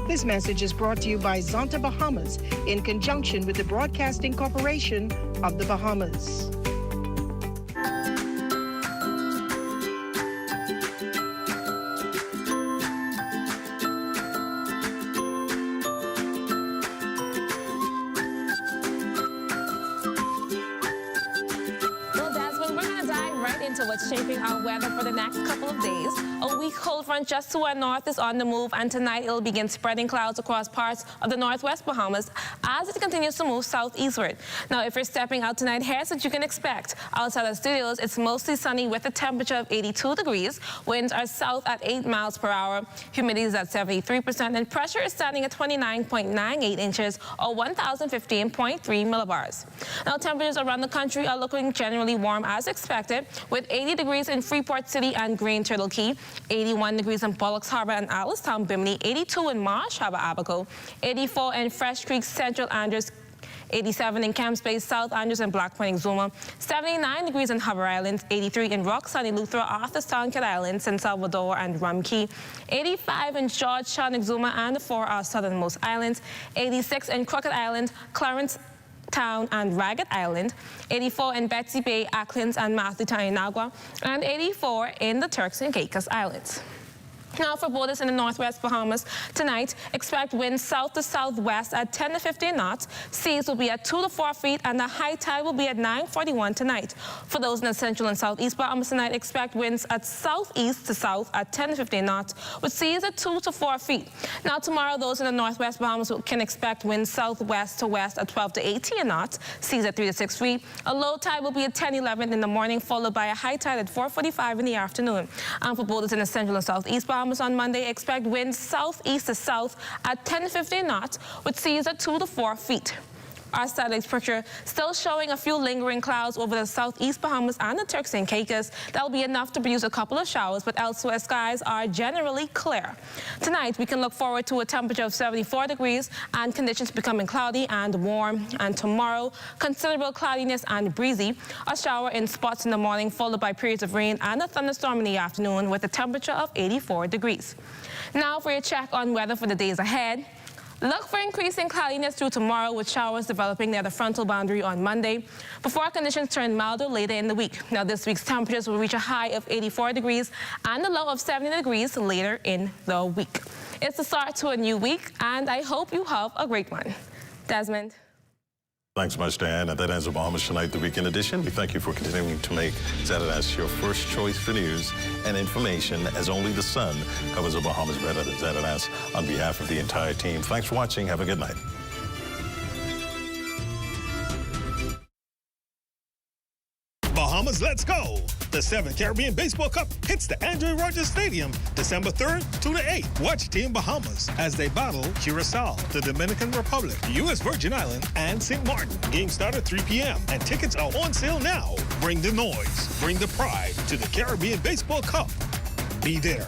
This message is brought to you by Zonta Bahamas in conjunction with the Broadcasting Corporation of the Bahamas. What's shaping our weather for the next couple of days. A weak cold front just to our north is on the move, and tonight it'll begin spreading clouds across parts of the northwest Bahamas as it continues to move southeastward. Now, if you're stepping out tonight, here's what you can expect. Outside the studios, it's mostly sunny with a temperature of 82 degrees. Winds are south at 8 miles per hour. Humidity is at 73%, and pressure is standing at 29.98 inches or 1,015.3 millibars. Now, temperatures around the country are looking generally warm as expected, with 80 degrees in Freeport City and Green Turtle Key, 81 degrees in Bullocks Harbor and Alistown, Bimini, 82 in Marsh Harbor, Abaco, 84 in Fresh Creek, Central Andrews, 87 in Camp Space, South Andrews and Black Point, Exuma, 79 degrees in Harbor Island, 83 in Rock Sunny, Luthra, Arthurstown, Cat Island, San Salvador and Rum Key, 85 in Georgetown, Exuma and the 4 southernmost islands, 86 in Crooked Island, Clarence Town and Ragged Island, 84 in Betsy Bay, Acklands and Matthewtown, Inagua, and 84 in the Turks and Caicos Islands. Now for borders in the northwest Bahamas, tonight expect winds south to southwest at 10 to 15 knots. Seas will be at 2 to 4 feet and the high tide will be at 9:41 tonight. For those in the central and southeast Bahamas tonight, expect winds at southeast to south at 10 to 15 knots with seas at 2 to 4 feet. Now tomorrow, those in the northwest Bahamas can expect winds southwest to west at 12 to 18 knots. Seas at 3 to 6 feet. A low tide will be at 10:11 in the morning, followed by a high tide at 4:45 in the afternoon. And for borders in the central and southeast Bahamas on Monday, expect winds southeast to south at 10 to 15 knots with seas at 2 to 4 feet. Our satellite picture still showing a few lingering clouds over the southeast Bahamas and the Turks and Caicos. That will be enough to produce a couple of showers, but elsewhere skies are generally clear. Tonight, we can look forward to a temperature of 74 degrees and conditions becoming cloudy and warm. And tomorrow, considerable cloudiness and breezy. A shower in spots in the morning, followed by periods of rain and a thunderstorm in the afternoon with a temperature of 84 degrees. Now for your check on weather for the days ahead. Look for increasing cloudiness through tomorrow with showers developing near the frontal boundary on Monday before conditions turn milder later in the week. Now this week's temperatures will reach a high of 84 degrees and a low of 70 degrees later in the week. It's the start to a new week and I hope you have a great one. Desmond. Thanks much, Diane. And that ends the Bahamas Tonight, the weekend edition. We thank you for continuing to make ZNS your first choice for news and information, as only the sun covers the Bahamas better than ZNS. On behalf of the entire team, thanks for watching. Have a good night. Bahamas, let's go! The 7th Caribbean Baseball Cup hits the Andrew Rogers Stadium December 3rd to the 8th. Watch Team Bahamas as they battle Curacao, the Dominican Republic, the U.S. Virgin Islands, and St. Martin. Game start at 3 p.m. and tickets are on sale now. Bring the noise, bring the pride to the Caribbean Baseball Cup. Be there.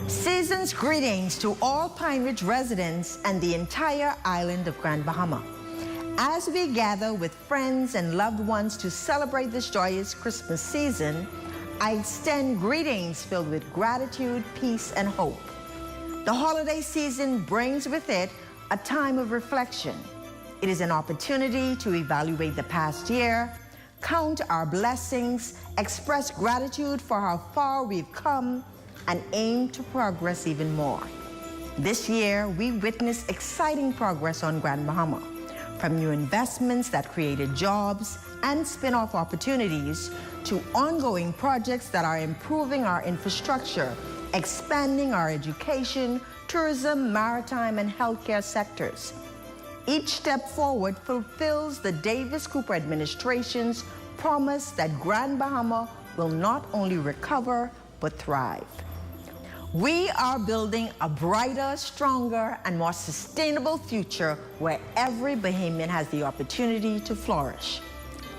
Season's greetings to all Pine Ridge residents and the entire island of Grand Bahama. As we gather with friends and loved ones to celebrate this joyous Christmas season, I extend greetings filled with gratitude, peace, and hope. The holiday season brings with it a time of reflection. It is an opportunity to evaluate the past year, count our blessings, express gratitude for how far we've come, and aim to progress even more. This year, we witnessed exciting progress on Grand Bahama, from new investments that created jobs and spin-off opportunities to ongoing projects that are improving our infrastructure, expanding our education, tourism, maritime, and healthcare sectors. Each step forward fulfills the Davis-Cooper administration's promise that Grand Bahama will not only recover, but thrive. We are building a brighter, stronger, and more sustainable future where every Bahamian has the opportunity to flourish.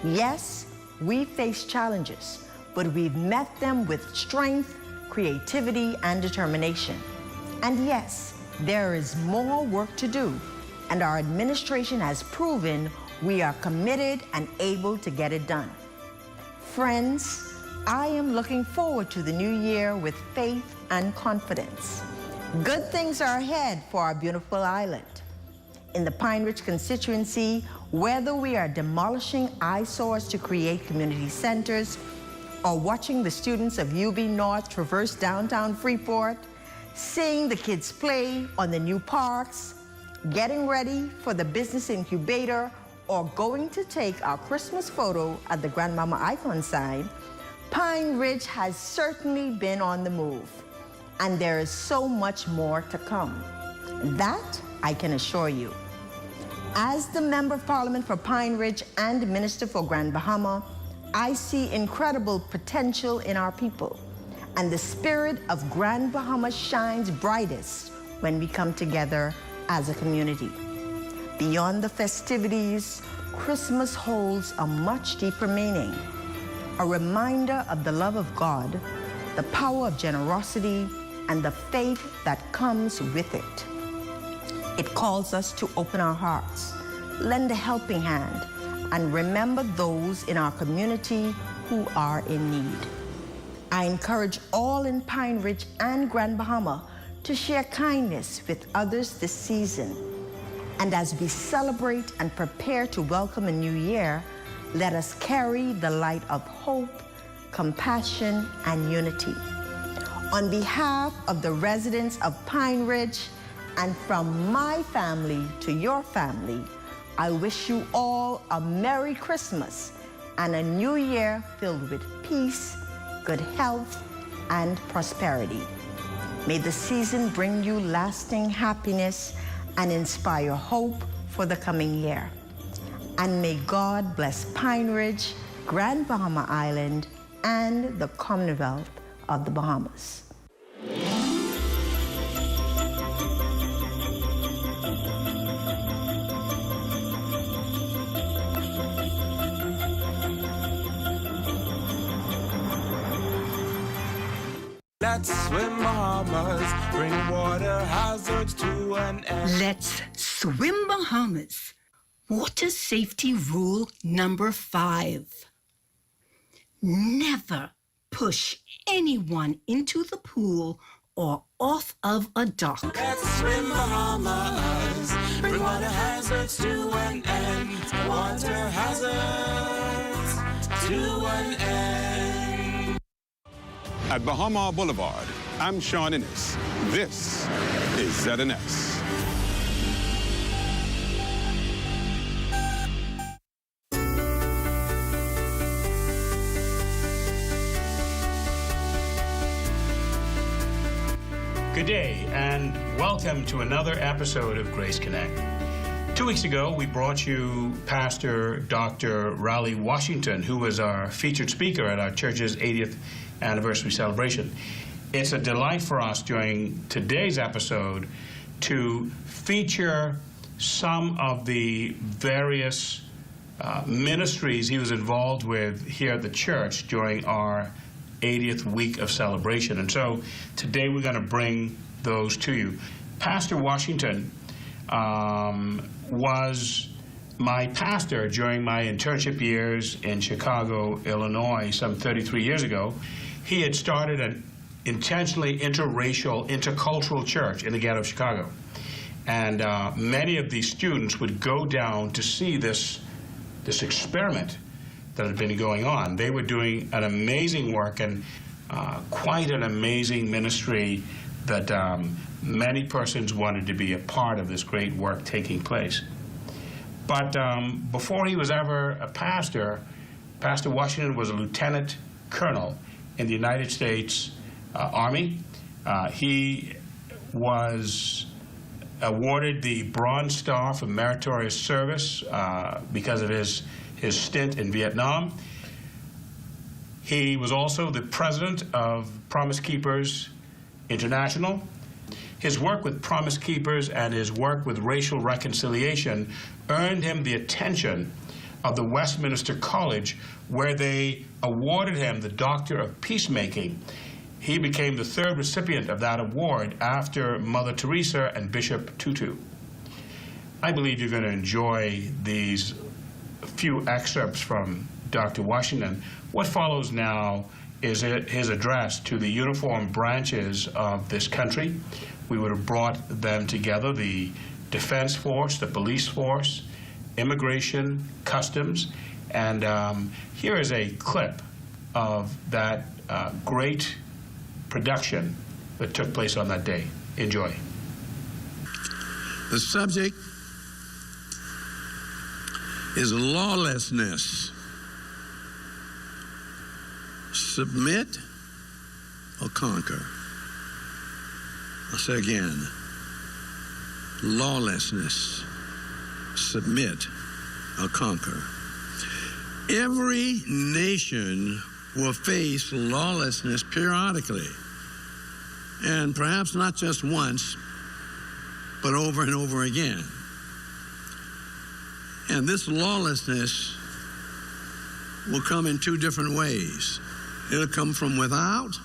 Yes, we face challenges, but we've met them with strength, creativity, and determination. And yes, there is more work to do, and our administration has proven we are committed and able to get it done. Friends, I am looking forward to the new year with faith and confidence. Good things are ahead for our beautiful island. In the Pine Ridge constituency, whether we are demolishing eyesores to create community centers, or watching the students of UB North traverse downtown Freeport, seeing the kids play on the new parks, getting ready for the business incubator, or going to take our Christmas photo at the Grandmama Icon sign, Pine Ridge has certainly been on the move. And there is so much more to come. That I can assure you. As the Member of Parliament for Pine Ridge and Minister for Grand Bahama, I see incredible potential in our people. And the spirit of Grand Bahama shines brightest when we come together as a community. Beyond the festivities, Christmas holds a much deeper meaning. A reminder of the love of God, the power of generosity, and the faith that comes with it. It calls us to open our hearts, lend a helping hand, and remember those in our community who are in need. I encourage all in Pine Ridge and Grand Bahama to share kindness with others this season. And as we celebrate and prepare to welcome a new year, let us carry the light of hope, compassion, and unity. On behalf of the residents of Pine Ridge and from my family to your family, I wish you all a Merry Christmas and a new year filled with peace, good health, and prosperity. May the season bring you lasting happiness and inspire hope for for the coming year. And may God bless Pine Ridge, Grand Bahama Island, and the Commonwealth of the Bahamas. Let's swim Bahamas, bring water hazards to an end. Let's swim Bahamas. Water safety rule number 5. Never push anyone into the pool or off of a dock. Let's swim Bahamas, bring water hazards to an end. Water hazards to an end. At Bahama Boulevard, I'm Sean Innes. This is ZNS. Good day, and welcome to another episode of Grace Connect. 2 weeks ago, we brought you Pastor Dr. Raleigh Washington, who was our featured speaker at our church's 80th anniversary celebration. It's a delight for us during today's episode to feature some of the various ministries he was involved with here at the church during our 80th week of celebration. And so today we're going to bring those to you. Pastor Washington was my pastor during my internship years in Chicago, Illinois, some 33 years ago. He had started an intentionally interracial, intercultural church in the ghetto of Chicago. And many of these students would go down to see this experiment that had been going on. They were doing an amazing work and quite an amazing ministry that many persons wanted to be a part of this great work taking place. But before he was ever a pastor, Pastor Washington was a lieutenant colonel in the United States Army. He was awarded the Bronze Star for meritorious service because of his stint in Vietnam. He was also the president of Promise Keepers International. His work with Promise Keepers and his work with racial reconciliation earned him the attention of the Westminster College, where they awarded him the Doctor of Peacemaking. He became the third recipient of that award after Mother Teresa and Bishop Tutu. I believe you're going to enjoy these few excerpts from Dr. Washington. What follows now is his address to the uniformed branches of this country. We would have brought them together, the Defense Force, the Police Force, Immigration, Customs, and here is a clip of that great production that took place on that day. Enjoy. The subject is lawlessness. Submit or conquer. I'll say again, lawlessness. Submit or conquer. Every nation will face lawlessness periodically, and perhaps not just once, but over and over again. And this lawlessness will come in two different ways. It'll come from without,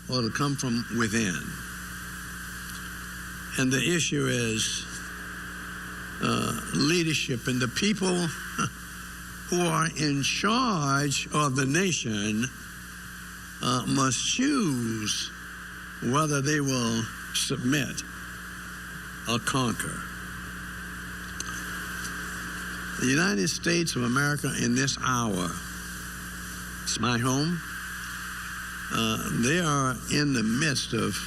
or it'll come from within. And the issue is leadership, and the people who are in charge of the nation must choose whether they will submit or conquer. The United States of America in this hour, it's my home, they are in the midst of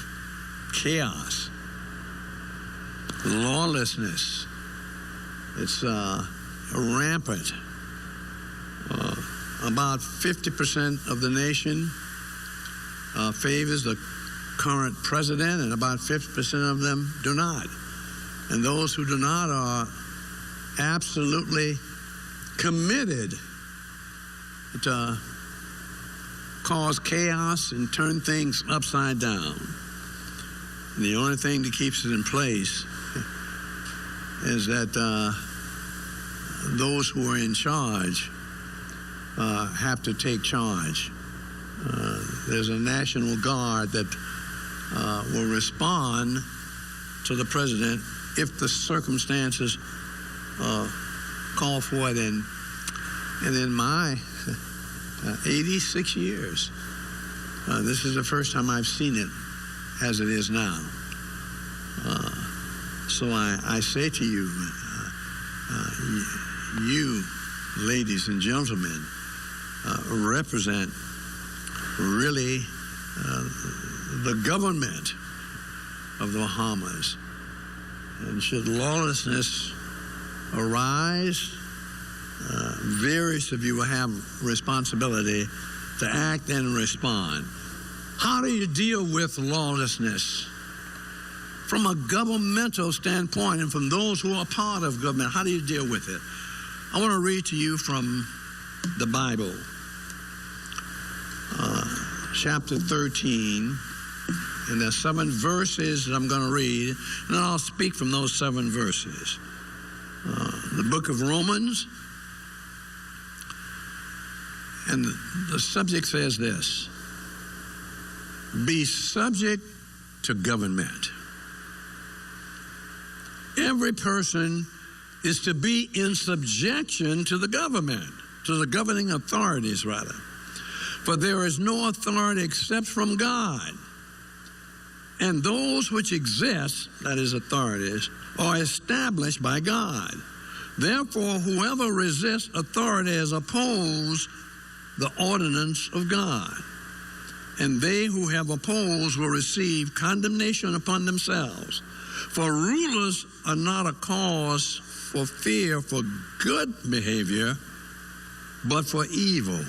chaos, lawlessness. It's rampant. About 50% of the nation favors the current president, and about 50% of them do not. And those who do not are absolutely committed to cause chaos and turn things upside down. And the only thing that keeps it in place is that those who are in charge have to take charge. There's a National Guard that will respond to the president if the circumstances call for it. And in my 86 years, this is the first time I've seen it as it is now. So I say to you, you ladies and gentlemen, represent really the government of the Bahamas. And should lawlessness arise, various of you will have responsibility to act and respond. How do you deal with lawlessness? From a governmental standpoint and from those who are part of government, how do you deal with it? I want to read to you from the Bible, chapter 13, and there's 7 verses that I'm going to read, and then I'll speak from those 7 verses. The book of Romans, and the subject says this: be subject to government. Every person is to be in subjection to the government, to the governing authorities, rather. For there is no authority except from God. And those which exist, that is authorities, are established by God. Therefore, whoever resists authority has opposed the ordinance of God. And they who have opposed will receive condemnation upon themselves. For rulers are not a cause for fear for good behavior, but for evil.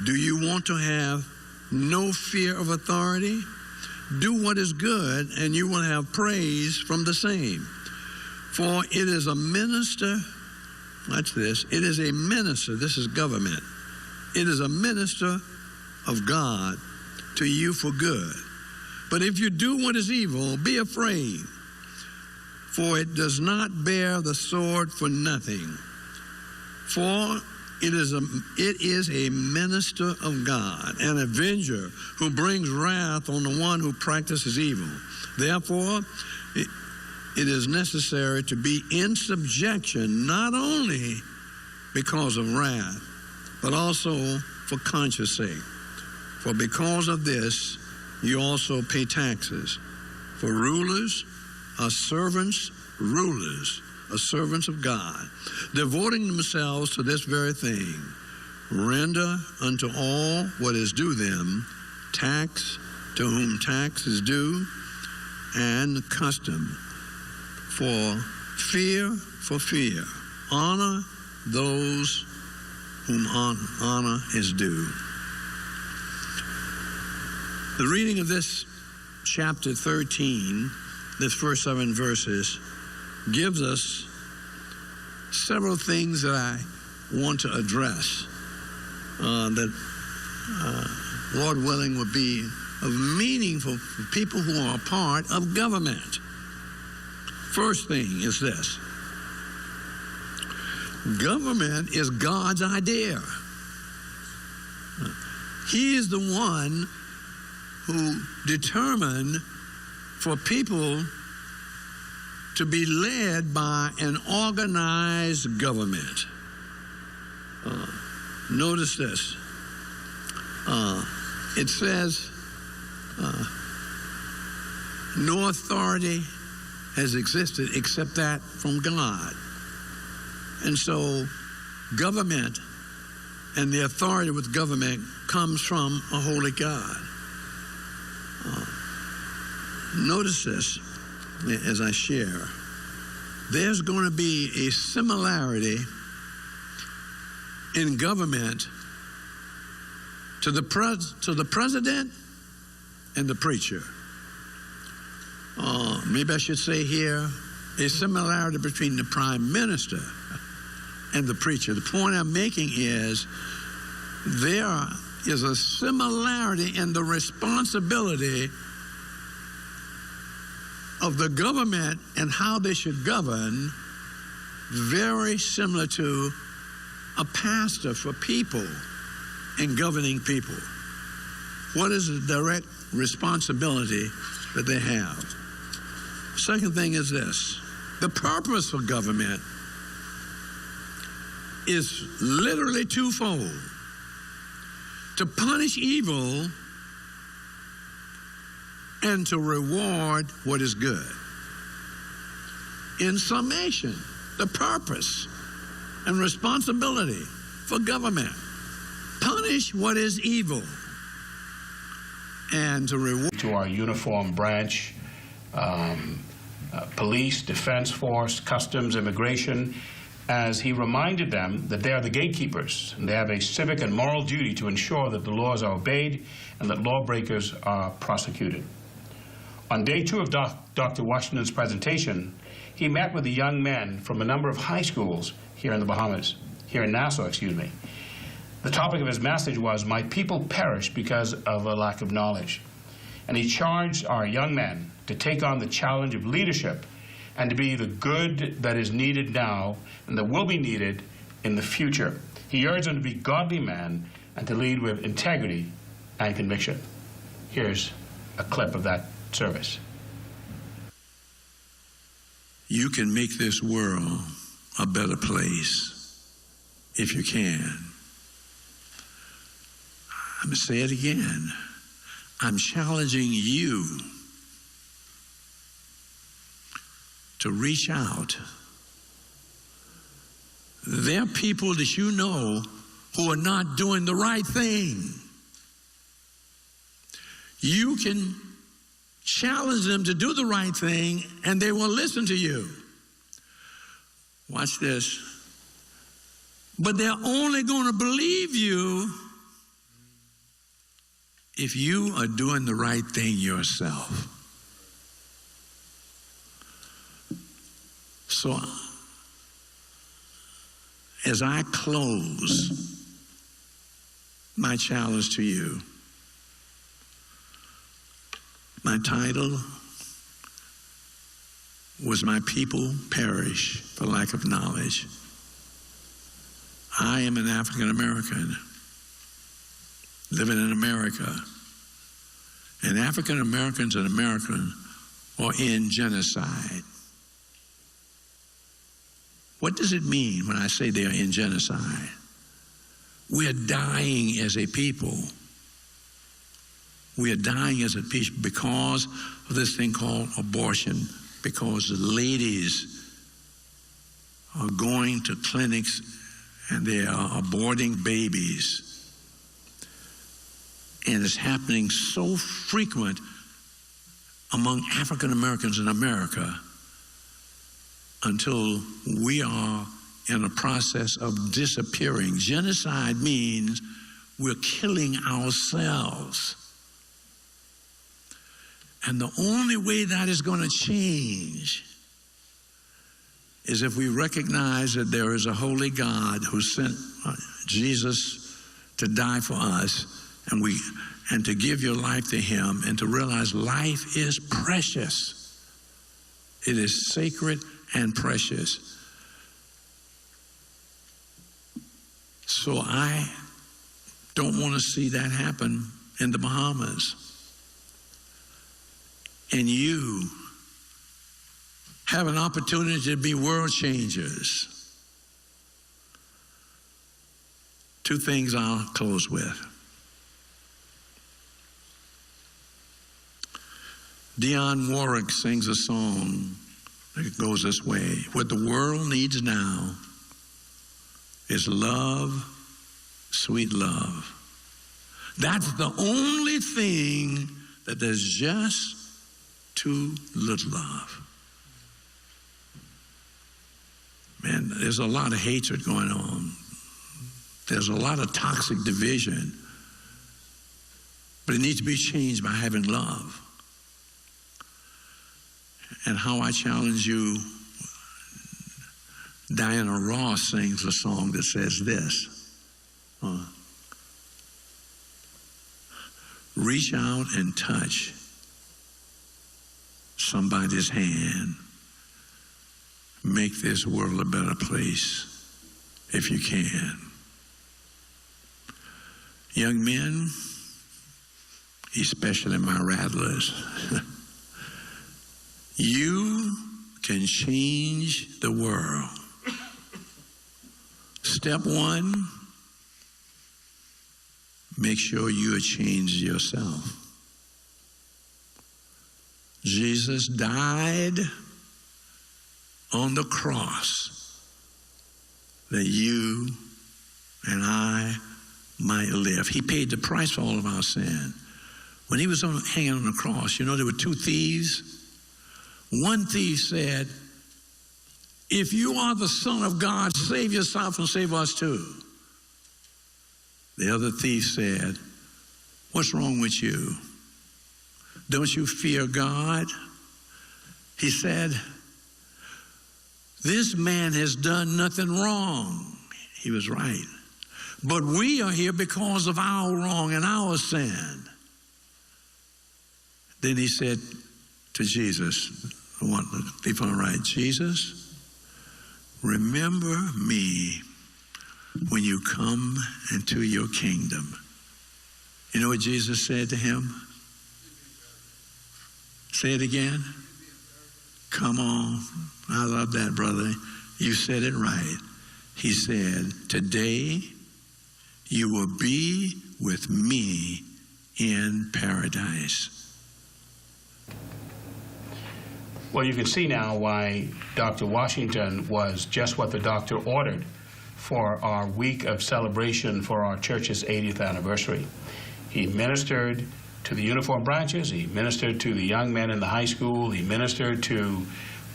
Do you want to have no fear of authority? Do what is good, and you will have praise from the same. For it is a minister, watch this, it is a minister, this is government, it is a minister of God to you for good. But if you do what is evil, be afraid, for it does not bear the sword for nothing. For it is a minister of God, an avenger who brings wrath on the one who practices evil. Therefore, it is necessary to be in subjection, not only because of wrath, but also for conscience sake. For because of this, you also pay taxes. For rulers are servants of God, devoting themselves to this very thing. Render unto all what is due them, tax to whom tax is due, and custom for fear, honor those whom honor is due. The reading of this chapter 13, this first 7 verses, gives us several things that I want to address that, Lord willing, would be of meaningful for people who are a part of government. First thing is this: government is God's idea. He is the one who determined for people to be led by an organized government. Notice this. It says, no authority has existed except that from God. And so government and the authority with government comes from a holy God. Notice this as I share. There's going to be a similarity in government to the president and the preacher. Maybe I should say here, a similarity between the prime minister and the preacher. The point I'm making is there is a similarity in the responsibility of the government and how they should govern, very similar to a pastor for people and governing people. What is the direct responsibility that they have? Second thing is this: the purpose for government is literally twofold: to punish evil and to reward what is good. In summation, the purpose and responsibility for government: punish what is evil and to reward. To our uniformed branch, police, defense force, customs, immigration, as he reminded them that they are the gatekeepers and they have a civic and moral duty to ensure that the laws are obeyed and that lawbreakers are prosecuted. On day 2 of Dr. Washington's presentation, he met with the young men from a number of high schools here in the Bahamas, here in Nassau, excuse me. The topic of his message was, "My people perish because of a lack of knowledge." And he charged our young men to take on the challenge of leadership and to be the good that is needed now and that will be needed in the future. He urged them to be godly men and to lead with integrity and conviction. Here's a clip of that service. You can make this world a better place if you can. I'm going to say it again. I'm challenging you to reach out. There are people that you know who are not doing the right thing. You can challenge them to do the right thing and they will listen to you. Watch this. But they're only going to believe you if you are doing the right thing yourself. So, as I close my challenge to you, my title was "My People Perish for Lack of Knowledge." I am an African American living in America, and African Americans in America are in genocide. What does it mean when I say they are in genocide? We are dying as a people. We are dying as a people because of this thing called abortion, because the ladies are going to clinics and they are aborting babies. And it's happening so frequent among African Americans in America until we are in a process of disappearing. Genocide means we're killing ourselves. And the only way that is going to change is if we recognize that there is a holy God who sent Jesus to die for us, and to give your life to him, and to realize life is precious. It is sacred and precious. So I don't want to see that happen in the Bahamas. And you have an opportunity to be world changers. Two things I'll close with. Dionne Warwick sings a song that goes this way: "What the world needs now is love, sweet love. That's the only thing that there's just too little of." Man, there's a lot of hatred going on. There's a lot of toxic division. But it needs to be changed by having love. And how I challenge you Diana Ross sings a song that says this. Reach out and touch somebody's hand. Make this world a better place if you can. Young men, especially my rattlers, you can change the world. Step one, make sure you are changed yourself. Jesus died on the cross that you and I might live. He paid the price for all of our sin. When he was hanging on the cross, you know, there were two thieves. One thief said, if you are the Son of God, save yourself and save us too. The other thief said, what's wrong with you? Don't you fear God? He said, this man has done nothing wrong. He was right. But we are here because of our wrong and our sin. Then he said to Jesus, I want the thief on the right, Jesus, remember me when you come into your kingdom. You know what Jesus said to him? Say it again. Come on. I love that, brother. You said it right. He said, today you will be with me in paradise. Well, you can see now why Dr. Washington was just what the doctor ordered for our week of celebration for our church's 80th anniversary. He ministered to the uniform branches, he ministered to the young men in the high school, he ministered to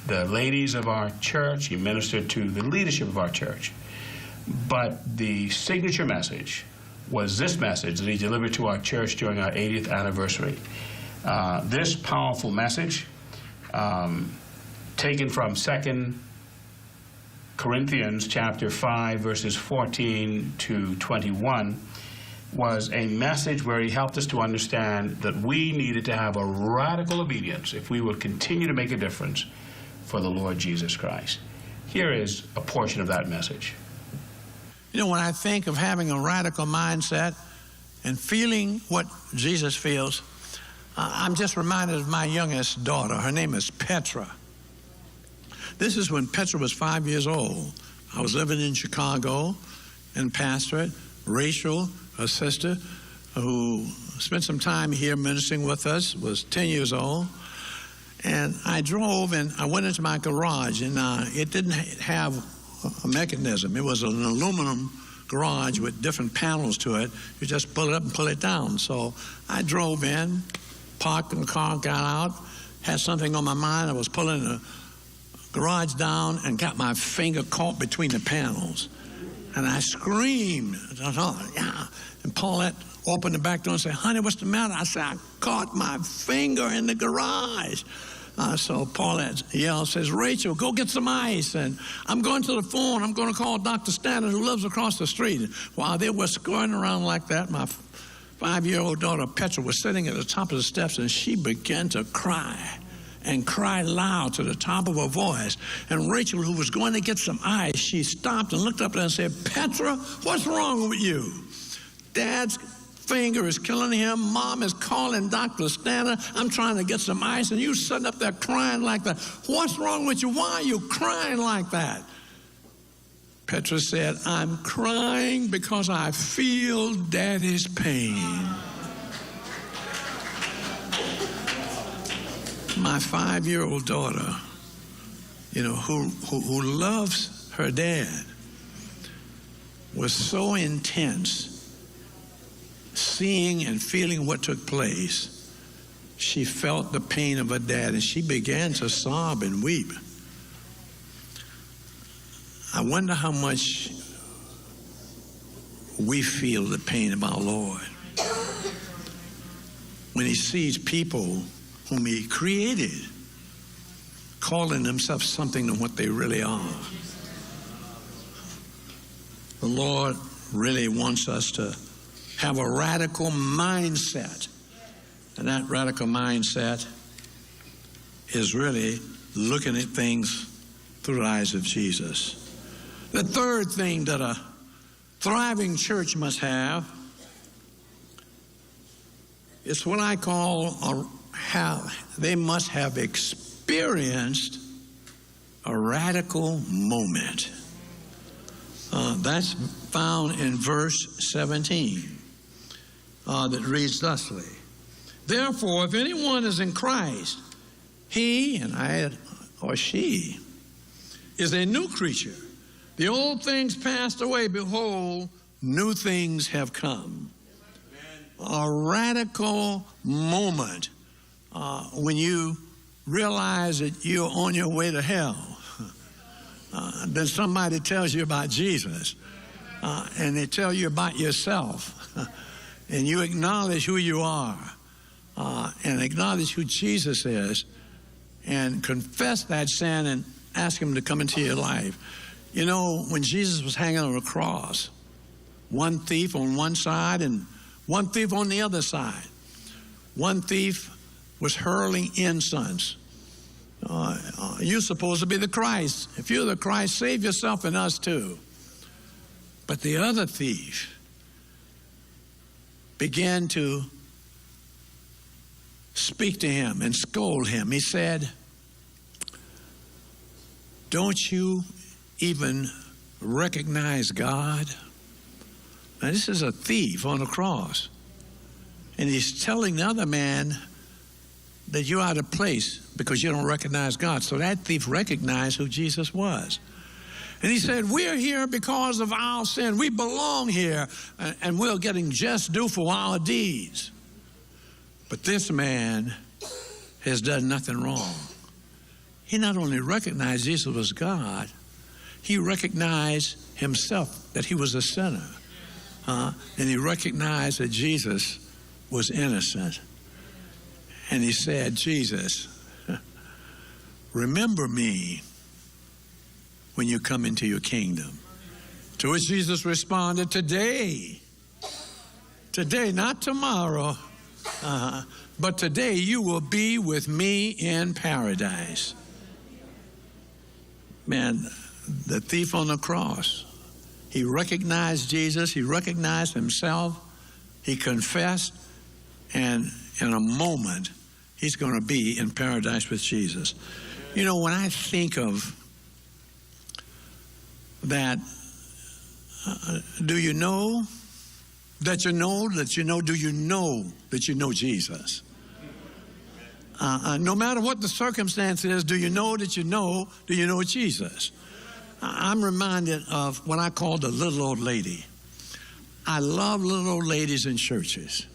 the ladies of our church, he ministered to the leadership of our church. But the signature message was this message that he delivered to our church during our 80th anniversary. This powerful message, taken from 2 Corinthians chapter 5, verses 14 to 21, was a message where he helped us to understand that we needed to have a radical obedience if we would continue to make a difference for the Lord Jesus Christ. Here is a portion of that message. You know, when I think of having a radical mindset and feeling what Jesus feels, I'm just reminded of my youngest daughter. Her name is Petra. This is when Petra was 5 years old. I was living in Chicago and pastorate. Rachel, her sister, who spent some time here ministering with us, was 10 years old. And I drove and I went into my garage, and it didn't have a mechanism. It was an aluminum garage with different panels to it. You just pull it up and pull it down. So I drove in, parked in the car, got out, had something on my mind. I was pulling the garage down and got my finger caught between the panels. And I screamed. And Paulette opened the back door and said, honey, what's the matter? I said, I caught my finger in the garage. So Paulette yells, says, Rachel, go get some ice. And I'm going to the phone. I'm going to call Dr. Standard, who lives across the street. While they were scurrying around like that, my 5-year-old daughter, Petra, was sitting at the top of the steps, and she began to cry and cry loud to the top of her voice. And Rachel, who was going to get some ice, she stopped and looked up at her and said, Petra, what's wrong with you? Dad's finger is killing him. Mom is calling Dr. Stanner. I'm trying to get some ice, and you sitting up there crying like that. What's wrong with you? Why are you crying like that? Petra said, I'm crying because I feel Daddy's pain. My 5-year-old daughter, you know, who loves her dad, was so intense seeing and feeling what took place. She felt the pain of her dad, and she began to sob and weep. I wonder how much we feel the pain of our Lord when he sees people whom he created calling themselves something than what they really are. The Lord really wants us to have a radical mindset. And that radical mindset is really looking at things through the eyes of Jesus. The third thing that a thriving church must have is what I call they must have experienced a radical moment. That's found in verse 17 that reads thusly. Therefore, if anyone is in Christ, he, or she, is a new creature. The old things passed away. Behold, new things have come. A radical moment when you realize that you're on your way to hell. Then somebody tells you about Jesus, and they tell you about yourself, and you acknowledge who you are, and acknowledge who Jesus is, and confess that sin and ask him to come into your life. You know, when Jesus was hanging on a cross, one thief on one side and one thief on the other side. One thief was hurling incense. You're supposed to be the Christ. If you're the Christ, save yourself and us too. But the other thief began to speak to him and scold him. He said, don't you even recognize God? Now, this is a thief on a cross. And he's telling the other man that you're out of place because you don't recognize God. So that thief recognized who Jesus was. And he said, we're here because of our sin. We belong here, and we're getting just due for our deeds. But this man has done nothing wrong. He not only recognized Jesus was God, he recognized himself that he was a sinner. And he recognized that Jesus was innocent. And he said, Jesus, remember me when you come into your kingdom. To which Jesus responded, today, not tomorrow, but today you will be with me in paradise. Man, the thief on the cross, he recognized Jesus, he recognized himself, he confessed, and in a moment, he's going to be in paradise with Jesus. You know, when I think of that, do you know that you know that you know, do you know that you know Jesus? No matter what the circumstance is, do you know that you know, do you know Jesus? I'm reminded of what I call the little old lady. I love little old ladies in churches.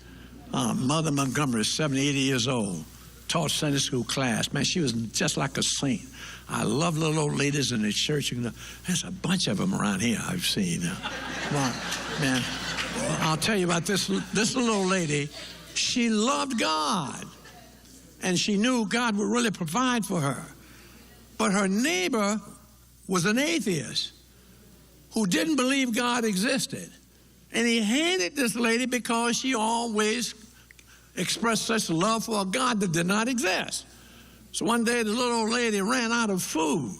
Mother Montgomery is 70, 80 years old, taught Sunday school class. Man, she was just like a saint. I love little old ladies in the church. There's a bunch of them around here I've seen. Well, man, I'll tell you about this little old lady. She loved God, and she knew God would really provide for her. But her neighbor was an atheist who didn't believe God existed. And he hated this lady because she always expressed such love for a God that did not exist. So one day the little old lady ran out of food.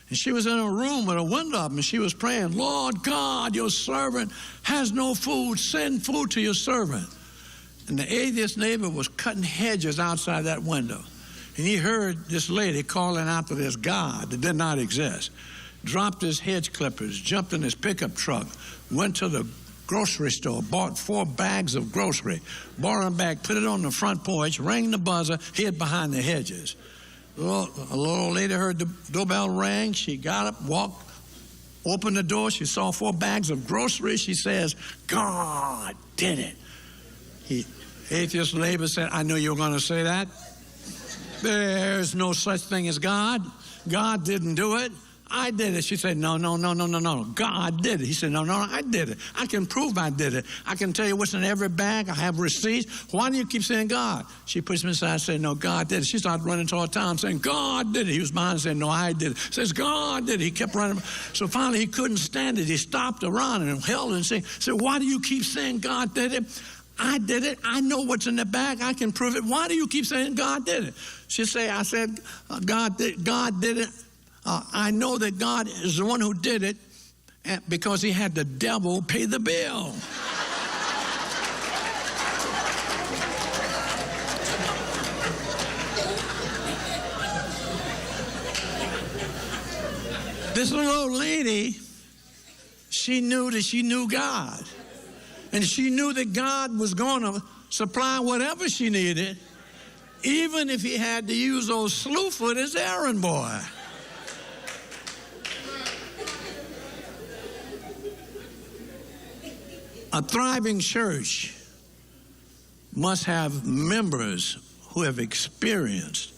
And she was in a room with a window up, and she was praying, Lord God, your servant has no food. Send food to your servant. And the atheist neighbor was cutting hedges outside that window. And he heard this lady calling out to this God that did not exist. Dropped his hedge clippers, jumped in his pickup truck, went to the grocery store, bought 4 bags of grocery, brought them back, put it on the front porch, rang the buzzer, hid behind the hedges. A little old lady heard the doorbell ring. She got up, walked, opened the door. She saw 4 bags of groceries. She says, God did it. Atheist neighbor said, I knew you were going to say that. There's no such thing as God. God didn't do it. I did it. She said, no, God did it. He said, no, I did it. I can prove I did it. I can tell you what's in every bag. I have receipts. Why do you keep saying God? She pushed me aside and said, no, God did it. She started running toward Tom saying, God did it. He was behind and said, no, I did it. Says, God did it. He kept running. So finally he couldn't stand it. He stopped around and held and said, why do you keep saying God did it? I did it. I know what's in the bag. I can prove it. Why do you keep saying God did it? She said, I said, God did it. I know that God is the one who did it because he had the devil pay the bill. This little old lady, she knew that she knew God. And she knew that God was going to supply whatever she needed, even if he had to use those slewfoot as errand boy. A thriving church must have members who have experienced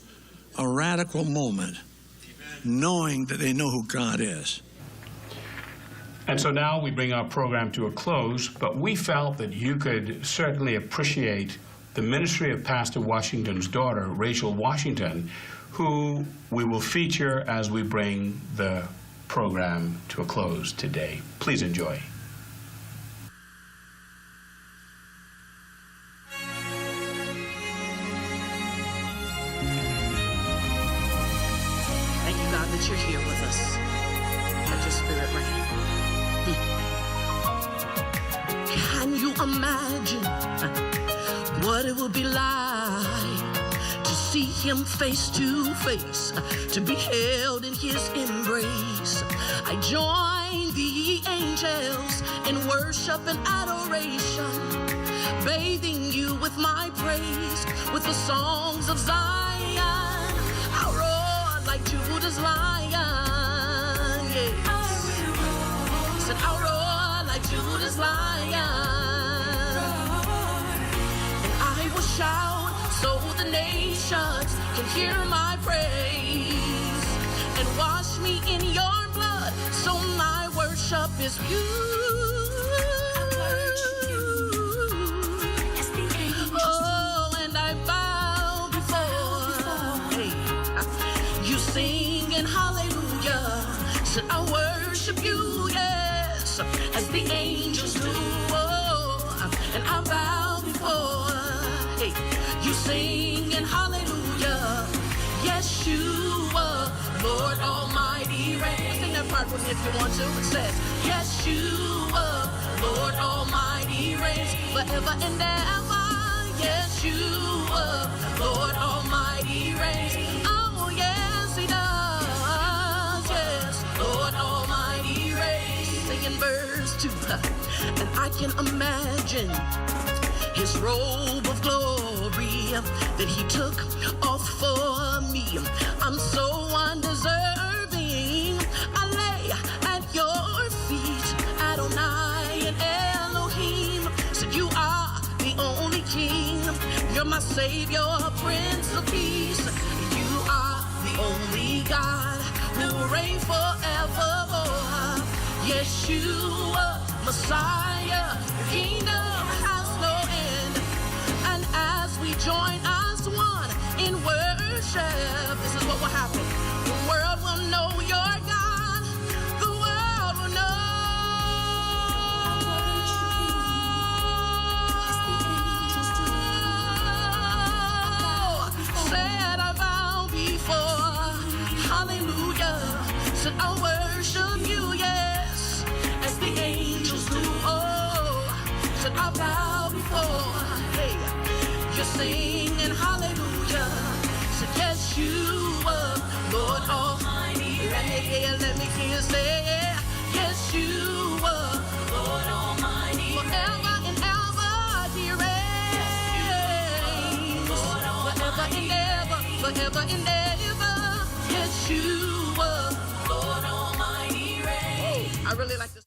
a radical moment, knowing that they know who God is. And so now we bring our program to a close, but we felt that you could certainly appreciate the ministry of Pastor Washington's daughter, Rachel Washington, who we will feature as we bring the program to a close today. Please enjoy. Thank you, God, that you're here with us. Let your spirit reign. Can you imagine what it would be like to see him face to face, to be held in his embrace? I join the angels in worship and adoration, bathing you with my praise, with the songs of Zion. I'll roar like Judah's lion, yes. Said I'll roar like Judah's lion. Shout so the nations can hear my praise, and wash me in your blood so my worship is pure. Oh, and I bow before you, singing hallelujah. So I worship you, yes, as the angels do. Oh, and I bow before you, singing hallelujah. Yeshua, Lord Almighty reigns. Sing that part with me if you want to. It says, Yeshua, Lord Almighty reigns forever and ever. Yeshua, Lord Almighty reigns. Oh, yes, he does. Yes, Lord Almighty reigns. Singing verse 2. And I can imagine his robe of glory that he took off for me. I'm so undeserving. I lay at your feet, Adonai and Elohim. So you are the only king. You're my savior, Prince of Peace. You are the only God who will reign forevermore. Yeshua, Messiah, your kingdom has no end. And as we join as one in worship, this is what will happen. The world will know your God. The world will know. Said I bow before, hallelujah. Said I worship you, yes, as the angels do. Oh, said I bow before. You're singing hallelujah. So Yeshua, Lord Almighty reigns. Let me hear you say, Yeshua, Lord Almighty forever and ever he reigns. Forever and ever, forever and ever. Yeshua, Lord Almighty reigns. I really like this.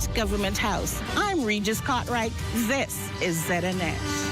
Government House. I'm Regis Cartwright. This is ZNS.